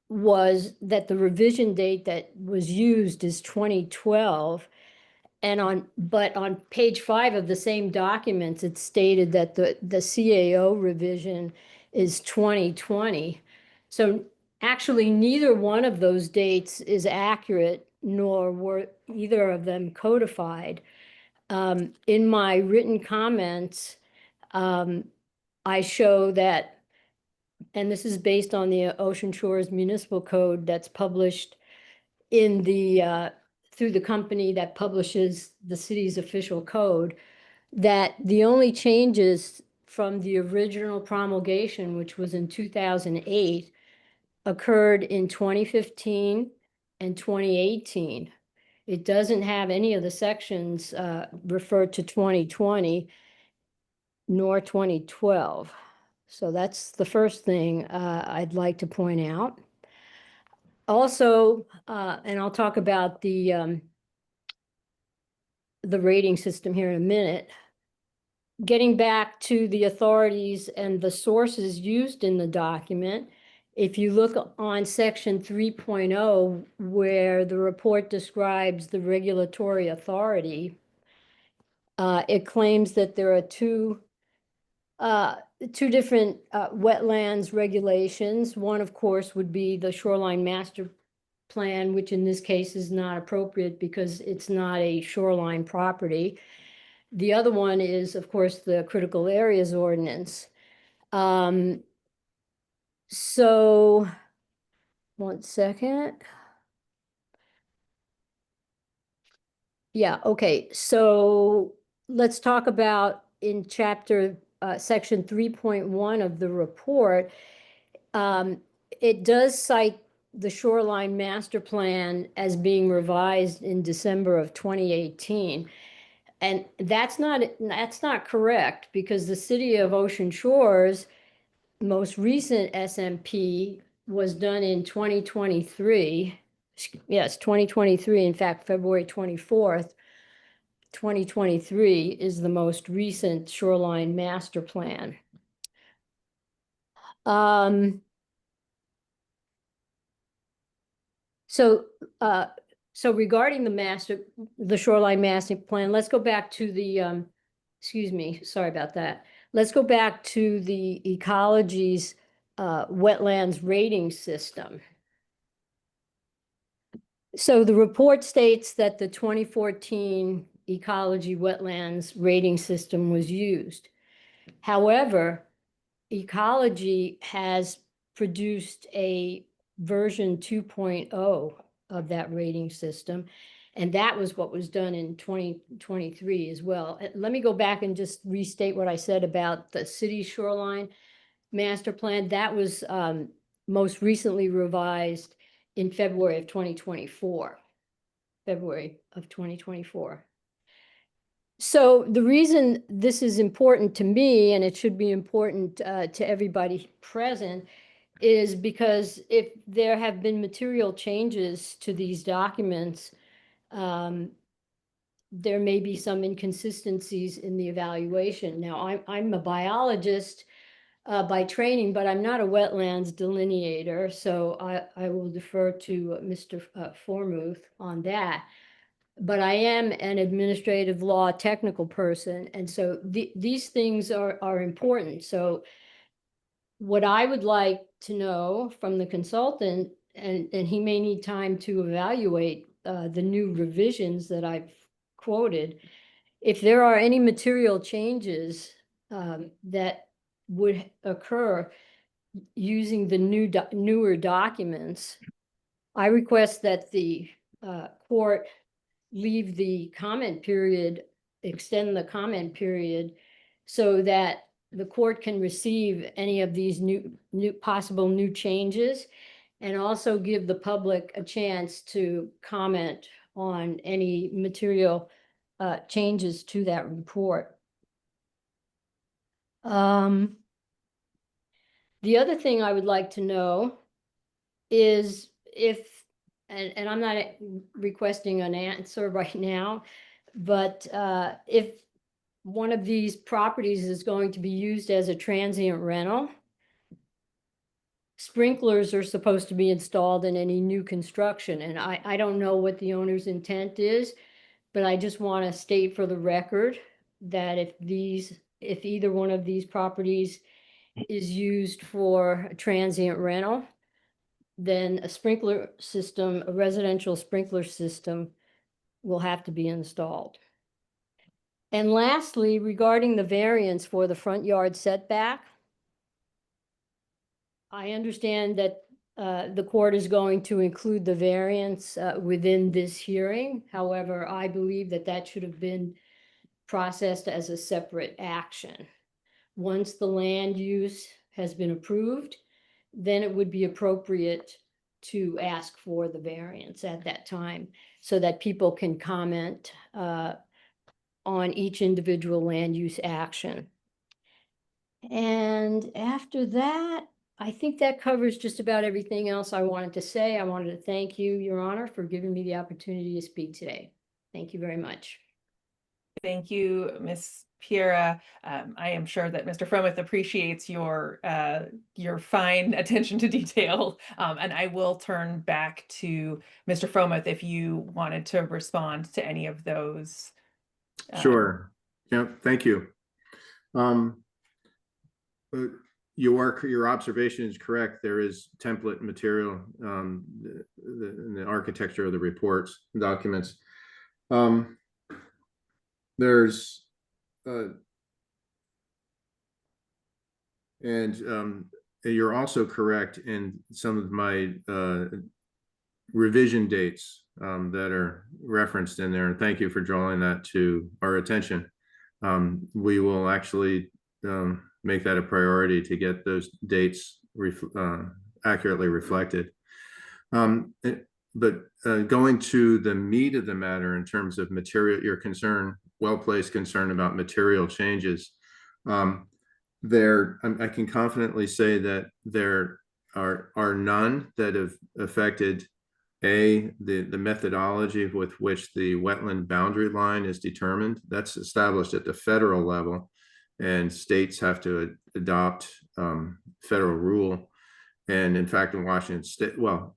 was that the revision date that was used is 2012. But on page 5 of the same documents, it's stated that the CAO revision is 2020. So actually, neither one of those dates is accurate, nor were either of them codified. In my written comments, I show that, and this is based on the Ocean Shores Municipal Code that's published in the through the company that publishes the city's official code, that the only changes from the original promulgation, which was in 2008, occurred in 2015 and 2018. It doesn't have any of the sections referred to 2020 nor 2012. So that's the first thing I'd like to point out. Also, and I'll talk about the rating system here in a minute. Getting back to the authorities and the sources used in the document, if you look on section 3.0, where the report describes the regulatory authority, it claims that there are two different wetlands regulations. One, of course, would be the shoreline master plan, which in this case is not appropriate because it's not a shoreline property. The other one is, of course, the critical areas ordinance. So, one second. Yeah, okay. So let's talk about in chapter section 3.1 of the report. It does cite the shoreline master plan as being revised in December of 2018. And that's not correct, because the city of Ocean Shores' most recent SMP was done in 2023. Yes, 2023, in fact, February 24th, 2023 is the most recent shoreline master plan. So regarding the shoreline master plan, let's go back to the, excuse me, sorry about that. Let's go back to the ecology's wetlands rating system. So the report states that the 2014 ecology wetlands rating system was used. However, ecology has produced a version 2.0 of that rating system. And that was what was done in 2023 as well. Let me go back and just restate what I said about the city shoreline master plan. That was most recently revised in February of 2024. February of 2024. So the reason this is important to me, and it should be important to everybody present, is because if there have been material changes to these documents, there may be some inconsistencies in the evaluation. Now, I'm a biologist by training, but I'm not a wetlands delineator, so I will defer to Mr. Formuth on that. But I am an administrative law technical person, and so these things are important. So what I would like to know from the consultant, and he may need time to evaluate the new revisions that I've quoted, if there are any material changes that would occur using the newer documents, I request that the court leave the comment period, extend the comment period so that the court can receive any of these possible new changes, and also give the public a chance to comment on any material changes to that report. The other thing I would like to know is if, and I'm not requesting an answer right now, but if one of these properties is going to be used as a transient rental, sprinklers are supposed to be installed in any new construction. And I don't know what the owner's intent is, but I just want to state for the record that if either one of these properties is used for a transient rental, then a sprinkler system, a residential sprinkler system, will have to be installed. And lastly, regarding the variance for the front yard setback, I understand that the court is going to include the variance within this hearing. However, I believe that that should have been processed as a separate action. Once the land use has been approved, then it would be appropriate to ask for the variance at that time so that people can comment on each individual land use action. And after that, I think that covers just about everything else I wanted to say. I wanted to thank you, Your Honor, for giving me the opportunity to speak today. Thank you very much. Thank you, Ms. Piera. I am sure that Mr. Fromuth appreciates your fine attention to detail. And I will turn back to Mr. Fromuth if you wanted to respond to any of those. Sure. Yeah, thank you. Your observation is correct. There is template material in the architecture of the reports and documents. There's you're also correct in some of my revision dates that are referenced in there, and thank you for drawing that to our attention. We will actually make that a priority to get those dates accurately reflected. But going to the meat of the matter in terms of material, your concern, well-placed concern about material changes, I can confidently say that there are none that have affected the methodology with which the wetland boundary line is determined. That's established at the federal level, and states have to adopt federal rule. And in fact, in Washington State, well,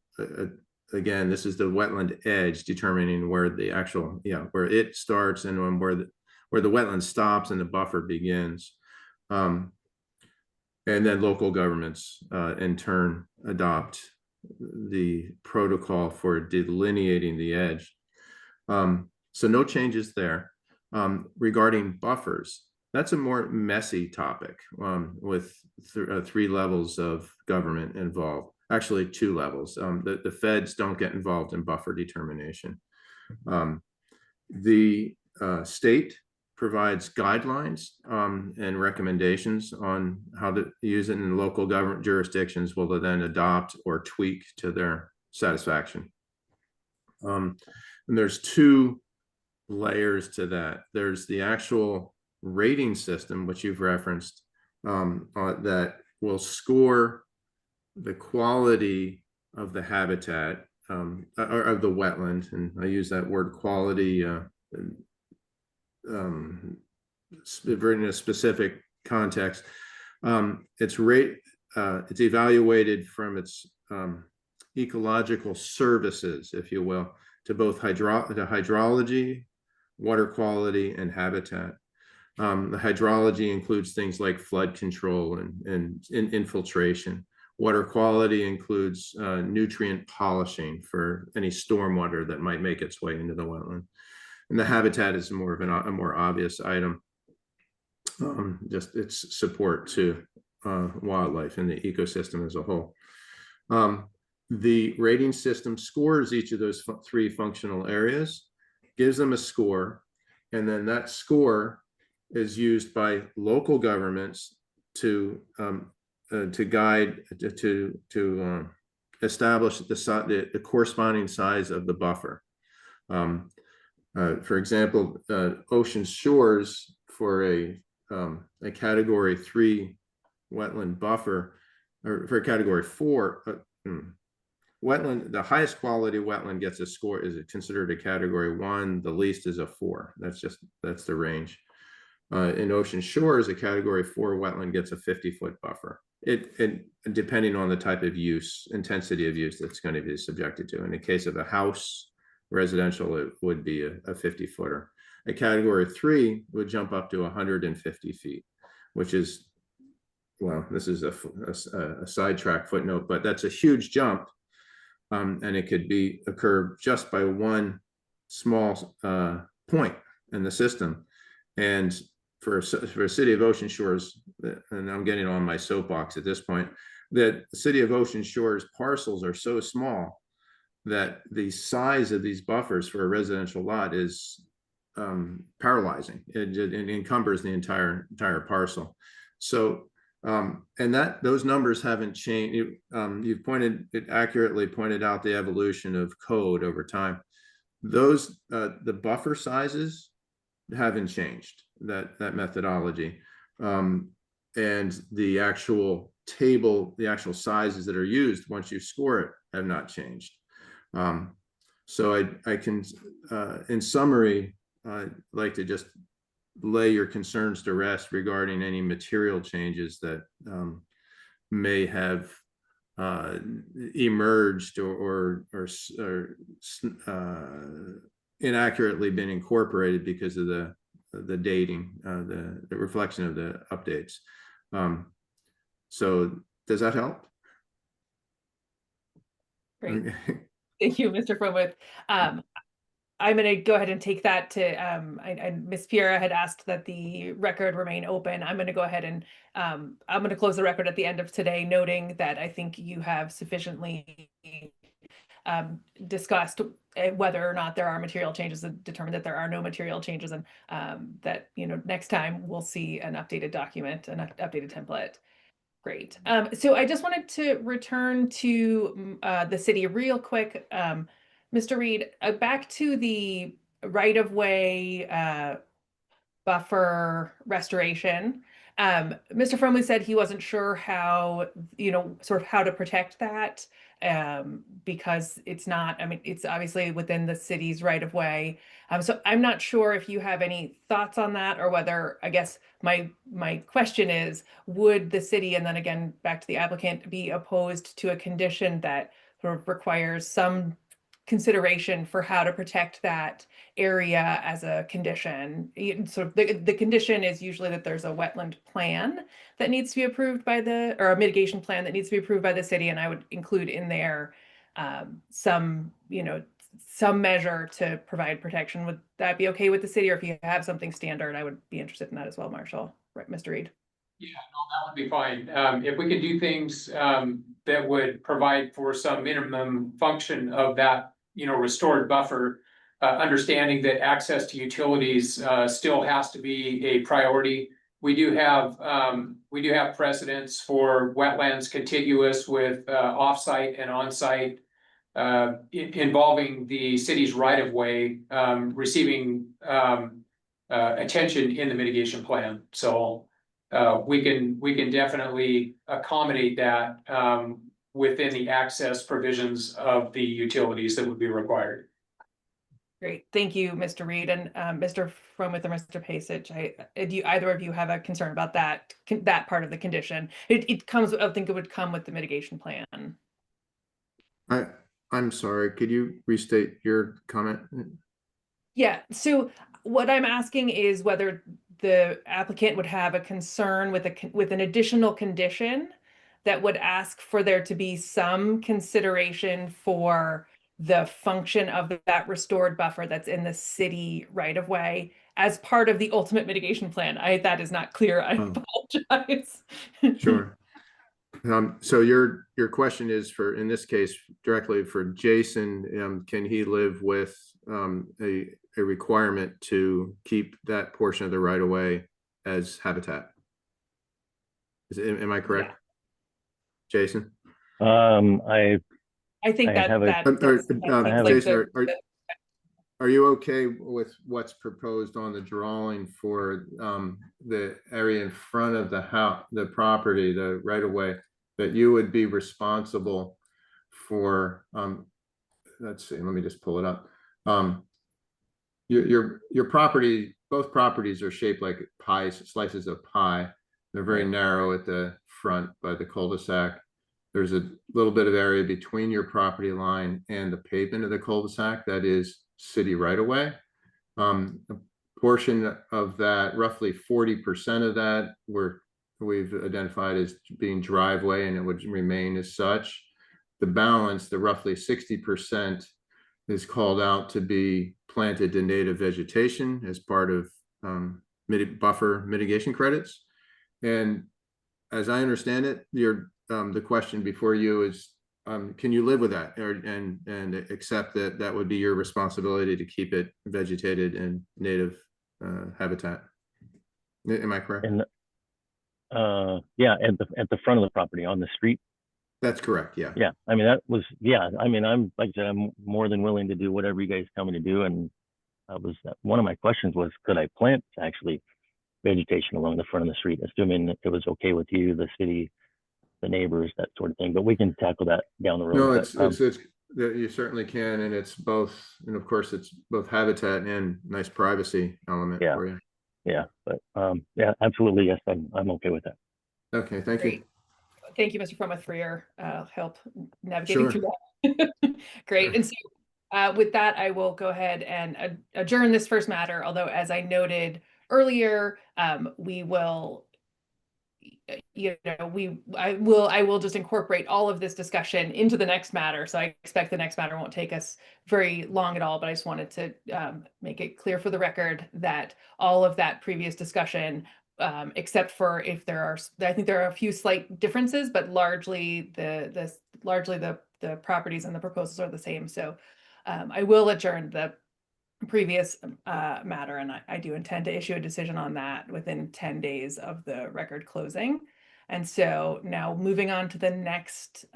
again, this is the wetland edge determining where the actual, where it starts and where the wetland stops and the buffer begins. And then local governments in turn adopt the protocol for delineating the edge. So no changes there. Regarding buffers, that's a more messy topic with three levels of government involved. Actually, two levels. The feds don't get involved in buffer determination. The state provides guidelines and recommendations on how to use it, in local government jurisdictions will then adopt or tweak to their satisfaction. And there's two layers to that. There's the actual rating system, which you've referenced, that will score the quality of the habitat or of the wetland. And I use that word quality in a specific context. It's evaluated from its ecological services, if you will, to both the hydrology, water quality, and habitat. The hydrology includes things like flood control and infiltration. Water quality includes nutrient polishing for any stormwater that might make its way into the wetland. And the habitat is more of a more obvious item, just its support to wildlife and the ecosystem as a whole. The rating system scores each of those three functional areas, gives them a score, and then that score is used by local governments to guide to establish the corresponding size of the buffer. For example, ocean shores for a category 3 wetland buffer, or for a category 4 wetland, the highest quality wetland gets a score, is considered a category 1, the least is a 4. That's the range. In ocean shores, a category 4 wetland gets a 50-foot buffer. It depending on the type of use, intensity of use that's going to be subjected to. In the case of a house, residential, it would be a 50-footer. A category 3 would jump up to 150 feet, which is, well, this is a sidetrack footnote, but that's a huge jump. And it could occur just by one small point in the system. And for a city of Ocean Shores, and I'm getting on my soapbox at this point, that the city of Ocean Shores parcels are so small that the size of these buffers for a residential lot is paralyzing. It encumbers the entire parcel. So, and those numbers haven't changed. It accurately pointed out the evolution of code over time. Those the buffer sizes haven't changed, that methodology, and the actual table, the actual sizes that are used once you score it have not changed. So I can, in summary, I'd like to just lay your concerns to rest regarding any material changes that may have emerged or inaccurately been incorporated because of the dating, the reflection of the updates. So does that help? Great. Thank you, Mr. Frommuth. I'm going to go ahead and take that to, Ms. Piera had asked that the record remain open. I'm going to go ahead and I'm going to close the record at the end of today, noting that I think you have sufficiently discussed whether or not there are material changes and determined that there are no material changes, and that, next time we'll see an updated document, an updated template. Great. So I just wanted to return to the city real quick. Mr. Reed, back to the right-of-way buffer restoration. Mr. Fromley said he wasn't sure how, sort of how to protect that, because it's not, I mean, it's obviously within the city's right of way. So I'm not sure if you have any thoughts on that, or whether, I guess my question is, would the city, and then again, back to the applicant, be opposed to a condition that sort of requires some consideration for how to protect that area as a condition? Sort of the condition is usually that there's a wetland plan that needs to be approved by or a mitigation plan that needs to be approved by the city, and I would include in there some, some measure to provide protection. Would that be okay with the city? Or if you have something standard, I would be interested in that as well, Marshall. Right, Mr. Reed? Yeah, no, that would be fine. If we could do things that would provide for some minimum function of that, restored buffer, understanding that access to utilities still has to be a priority. We do have precedents for wetlands contiguous with offsite and onsite, involving the city's right of way receiving attention in the mitigation plan. So we can definitely accommodate that within the access provisions of the utilities that would be required. Great, thank you, Mr. Reed, and Mr. Fromith or Mr. Pasich. Do either of you have a concern about that part of the condition? It comes, I think it would come with the mitigation plan. I'm sorry, could you restate your comment? Yeah, so what I'm asking is whether the applicant would have a concern with an additional condition that would ask for there to be some consideration for the function of that restored buffer that's in the city right of way as part of the ultimate mitigation plan. That is not clear. I apologize. Sure. So your question is for, in this case, directly for Jason. Can he live with a requirement to keep that portion of the right of way as habitat? Am I correct, yeah. Jason? I think Jason, are you okay with what's proposed on the drawing for the area in front of the house, the property, the right of way, that you would be responsible for? Let's see, let me just pull it up. Your property, both properties are shaped like pies, slices of pie. They're very narrow at the front by the cul-de-sac. There's a little bit of area between your property line and the pavement of the cul-de-sac that is city right of way. A portion of that, roughly 40% of that, we've identified as being driveway, and it would remain as such. The balance, the roughly 60%, is called out to be planted to native vegetation as part of buffer mitigation credits. And as I understand it, the question before you is, can you live with that, and accept that that would be your responsibility to keep it vegetated in native habitat? Am I correct? And yeah, at the front of the property on the street. That's correct. Yeah. Yeah. I mean, that was, yeah. I mean, I'm, like I said, I'm more than willing to do whatever you guys tell me to do. And one of my questions was, could I plant actually vegetation along the front of the street, assuming that it was okay with you, the city, the neighbors, that sort of thing. But we can tackle that down the road. No, but, you certainly can, and it's both, and of course it's both habitat and nice privacy element for you. Yeah, but yeah, absolutely, yes, I'm okay with that. Okay, thank you. Thank you, Mr. Fromith, for your help navigating through that. Great. And so with that, I will go ahead and adjourn this first matter. Although, as I noted earlier, we will, I will just incorporate all of this discussion into the next matter. So I expect the next matter won't take us very long at all, but I just wanted to make it clear for the record that all of that previous discussion, except for if there are, I think there are a few slight differences, but largely the properties and the proposals are the same. So I will adjourn the previous matter, and I do intend to issue a decision on that within 10 days of the record closing. And so now moving on to the next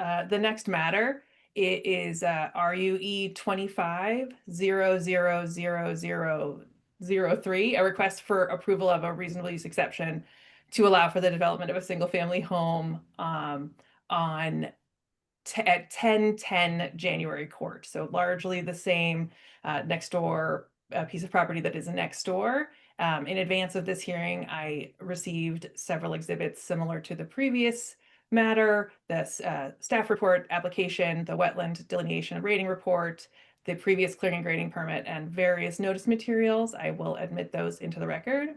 matter, it is RUE25 00003, a request for approval of a reasonable use exception to allow for the development of a single-family home on at 1010 January Court. So largely the same next door piece of property that is next door. In advance of this hearing, I received several exhibits similar to the previous matter, the staff report application, the wetland delineation and rating report, the previous clearing and grading permit, and various notice materials. I will admit those into the record.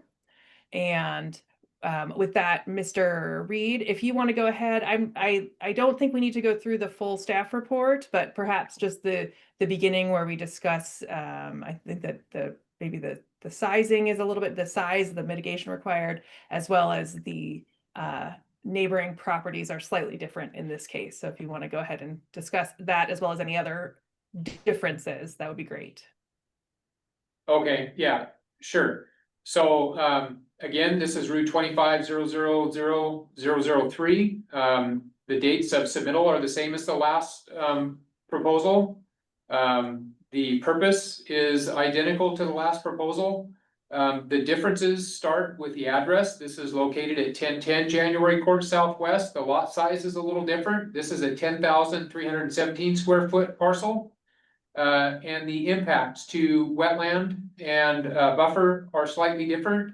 And with that, Mr. Reed, if you want to go ahead, I don't think we need to go through the full staff report, but perhaps just the beginning where we discuss, I think that maybe the sizing is a little bit, the size, the mitigation required, as well as the neighboring properties are slightly different in this case. So if you want to go ahead and discuss that as well as any other differences, that would be great. Okay, yeah, sure. So, again, this is RUE25 0000003. The dates of submittal are the same as the last, proposal. The purpose is identical to the last proposal. The differences start with the address. This is located at 1010 January Court Southwest. The lot size is a little different. This is a 10,317 square foot parcel. And the impacts to wetland and buffer are slightly different.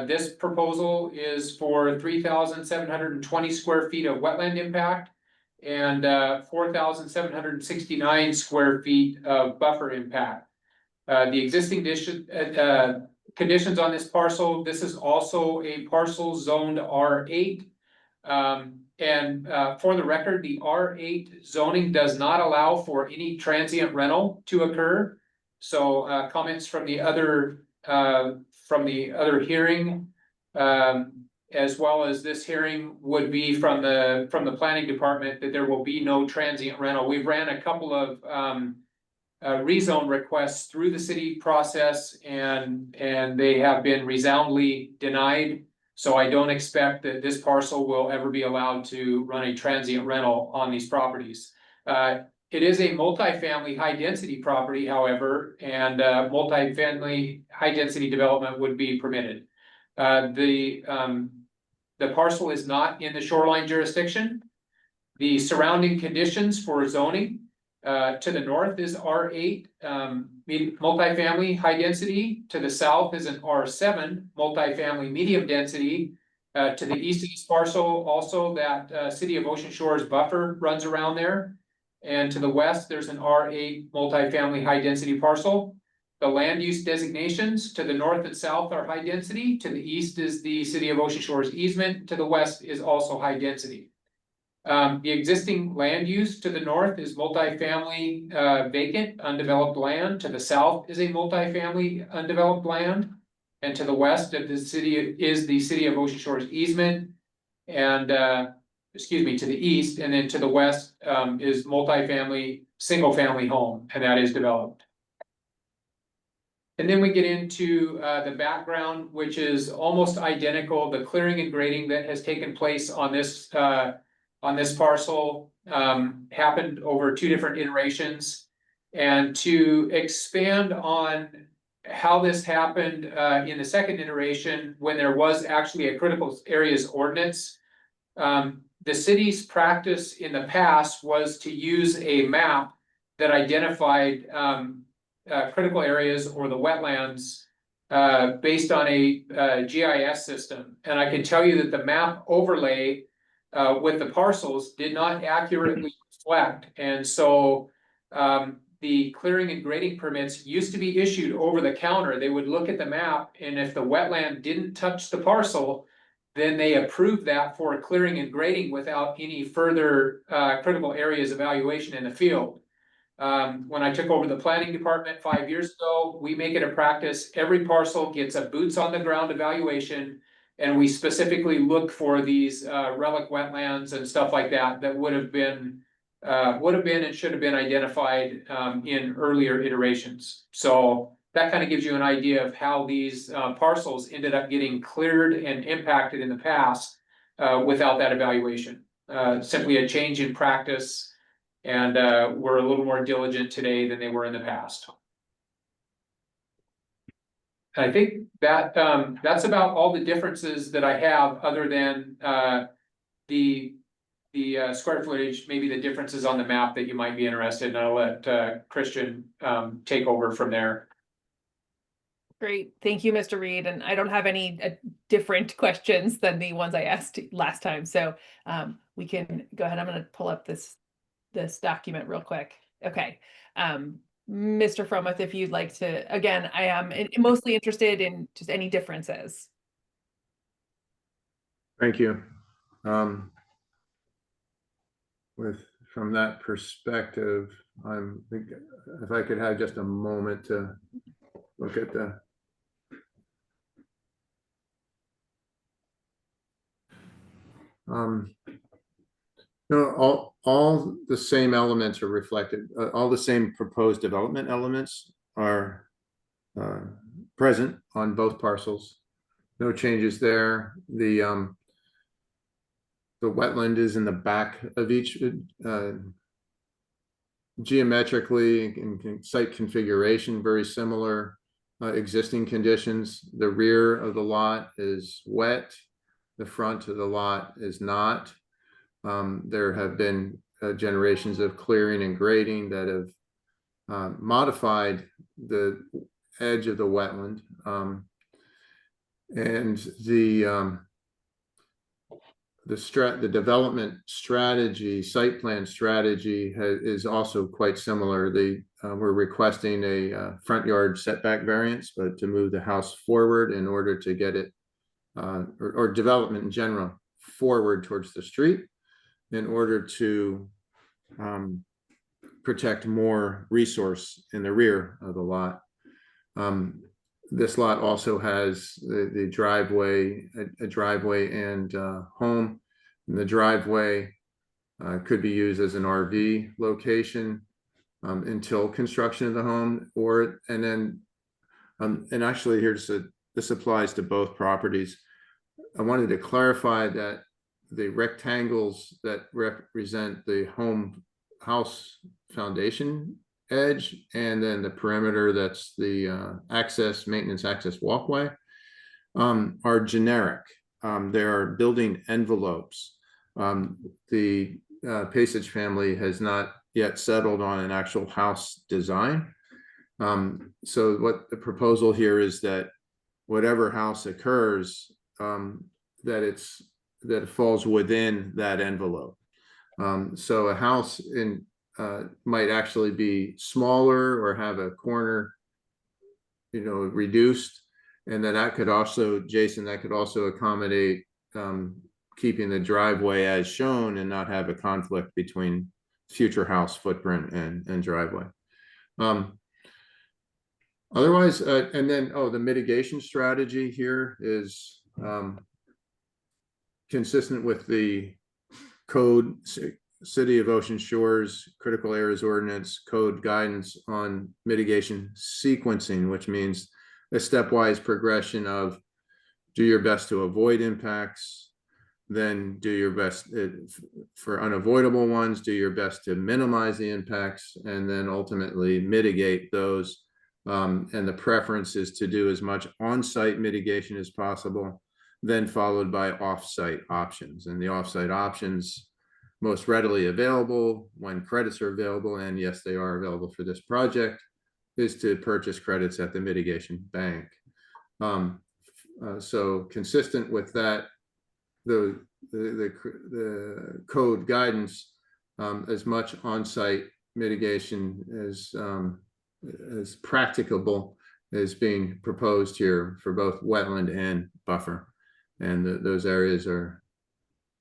This proposal is for 3,720 square feet of wetland impact and 4,769 square feet of buffer impact. The existing conditions on this parcel, this is also a parcel zoned R8. And for the record, the R8 zoning does not allow for any transient rental to occur. So comments from the other hearing, as well as this hearing, would be from the planning department that there will be no transient rental. We've ran a couple of rezone requests through the city process, and they have been resoundingly denied. So I don't expect that this parcel will ever be allowed to run a transient rental on these properties. It is a multifamily high density property, however, and multifamily high density development would be permitted. The parcel is not in the shoreline jurisdiction. The surrounding conditions for zoning to the north is R8, multifamily high density. To the south is an R7, multifamily medium density. To the east of this parcel, also that City of Ocean Shores buffer runs around there. And to the west, there's an R8 multifamily high density parcel. The land use designations to the north and south are high density. To the east is the City of Ocean Shores easement. To the west is also high density. The existing land use to the north is multifamily vacant, undeveloped land. To the south is a multifamily undeveloped land. And to the west of the city is the City of Ocean Shores easement. And to the east, and then to the west is multifamily, single family home, and that is developed. And then we get into the background, which is almost identical. The clearing and grading that has taken place on this parcel happened over 2 different iterations. And to expand on how this happened in the second iteration, when there was actually a critical areas ordinance, the city's practice in the past was to use a map that identified critical areas or the wetlands based on a GIS system. And I can tell you that the map overlay with the parcels did not accurately reflect. And so the clearing and grading permits used to be issued over the counter. They would look at the map, and if the wetland didn't touch the parcel, then they approved that for clearing and grading without any further critical areas evaluation in the field. When I took over the planning department 5 years ago, we make it a practice. Every parcel gets a boots on the ground evaluation, and we specifically look for these relic wetlands and stuff like that that would have been and should have been identified in earlier iterations. So that kind of gives you an idea of how these parcels ended up getting cleared and impacted in the past without that evaluation. Simply a change in practice, and we're a little more diligent today than they were in the past. I think that, that's about all the differences that I have, other than, the square footage, maybe the differences on the map that you might be interested in. I'll let, Christian, take over from there. Great, thank you, Mr. Reed. And I don't have any different questions than the ones I asked last time. So we can go ahead. I'm going to pull up this document real quick. Okay. Mr. Fromuth, if you'd like to, again, I am mostly interested in just any differences. Thank you. From that perspective, if I could have just a moment to look at the all the same elements are reflected. All the same proposed development elements are present on both parcels. No changes there. The wetland is in the back of each. Geometrically and site configuration very similar. Existing conditions. The rear of the lot is wet. The front of the lot is not. There have been generations of clearing and grading that have modified the edge of the wetland. And the development strategy, site plan strategy is also quite similar. We're requesting a front yard setback variance, but to move the house forward in order to get it, or development in general, forward towards the street in order to protect more resource in the rear of the lot. This lot also has the driveway, a driveway and home. And the driveway could be used as an RV location until construction of the home, and actually this applies to both properties. I wanted to clarify that the rectangles that represent the house foundation edge, and then the perimeter that's the maintenance access walkway, are generic. There are building envelopes. The Pasich family has not yet settled on an actual house design. So what the proposal here is that whatever house occurs, that it falls within that envelope. So a house might actually be smaller or have a corner, reduced, and then that could also, Jason, that could also accommodate keeping the driveway as shown and not have a conflict between future house footprint and driveway. Otherwise, and then the mitigation strategy here is consistent with the code, City of Ocean Shores Critical Areas Ordinance code guidance on mitigation sequencing, which means a stepwise progression of do your best to avoid impacts, then do your best for unavoidable ones, do your best to minimize the impacts, and then ultimately mitigate those. And the preference is to do as much on-site mitigation as possible, then followed by off-site options. And the off-site options most readily available when credits are available, and yes, they are available for this project, is to purchase credits at the mitigation bank. So consistent with that, the code guidance, as much on-site mitigation as practicable is being proposed here for both wetland and buffer, and those areas are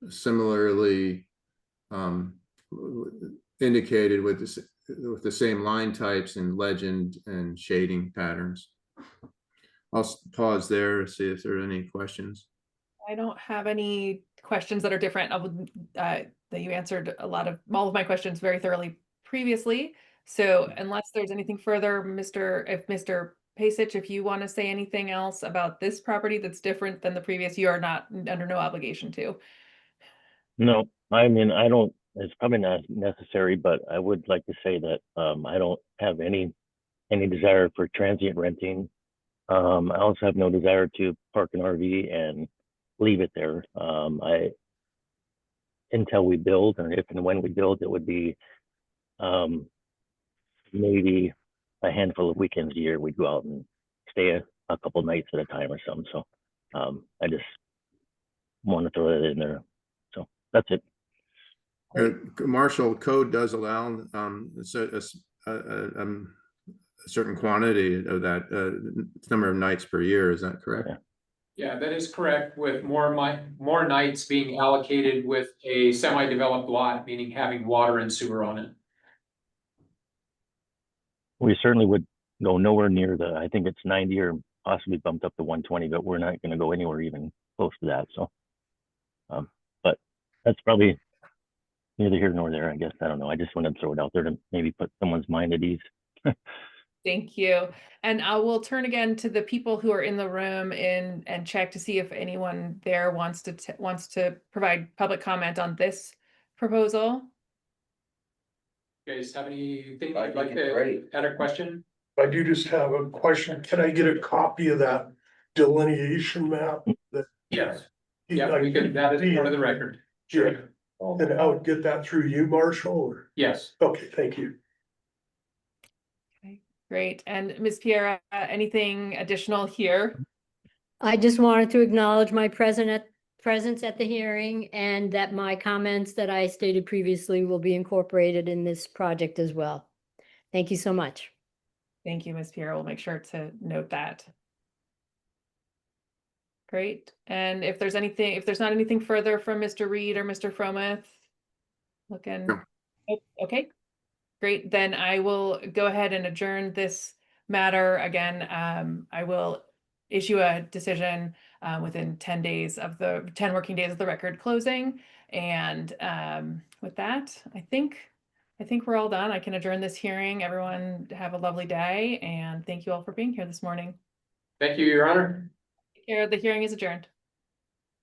similarly indicated with the same line types and legend and shading patterns. I'll pause there to see if there are any questions. I don't have any questions that are different. That you answered all of my questions very thoroughly previously. So unless there's anything further, Mr. Pasich, if you want to say anything else about this property that's different than the previous, you are not under no obligation to. No, I mean, I don't, it's probably not necessary, but I would like to say that I don't have any desire for transient renting I also have no desire to park an RV and leave it there. Until we build, and if and when we build, it would be maybe a handful of weekends a year. We'd go out and stay a couple nights at a time or something. So I just want to throw that in there. So that's it. Marshall code does allow a certain quantity of that number of nights per year. Is that correct? Yeah. Yeah, that is correct, with more nights being allocated with a semi-developed lot, meaning having water and sewer on it. We certainly would go nowhere near I think it's 90 or possibly bumped up to 120, but we're not going to go anywhere even close to that. So, but that's probably neither here nor there, I guess. I don't know. I just wanted to throw it out there to maybe put someone's mind at ease. Thank you. And I will turn again to the people who are in the room and check to see if anyone there wants to provide public comment on this proposal. You guys have anything I you'd think like it's to great. add a question? I do just have a question. Can I get a copy of that delineation map? That Yes. Yeah, we could, that is part of the record. Yeah. And I would get that through you, Marshall, or? Yes. Okay, thank you. Okay, great. And Ms. Pierre, anything additional here? I just wanted to acknowledge my presence at the hearing and that my comments that I stated previously will be incorporated in this project as well. Thank you so much. Thank you, Ms. Pierre. We'll make sure to note that. Great. And if there's not anything further from Mr. Reed or Mr. Fromuth, looking. No. Oh, okay, great. Then I will go ahead and adjourn this matter. Again, I will issue a decision within 10 working days of the record closing. And with that, I think we're all done. I can adjourn this hearing. Everyone have a lovely day, and thank you all for being here this morning. Thank you, Your Honor. The hearing is adjourned.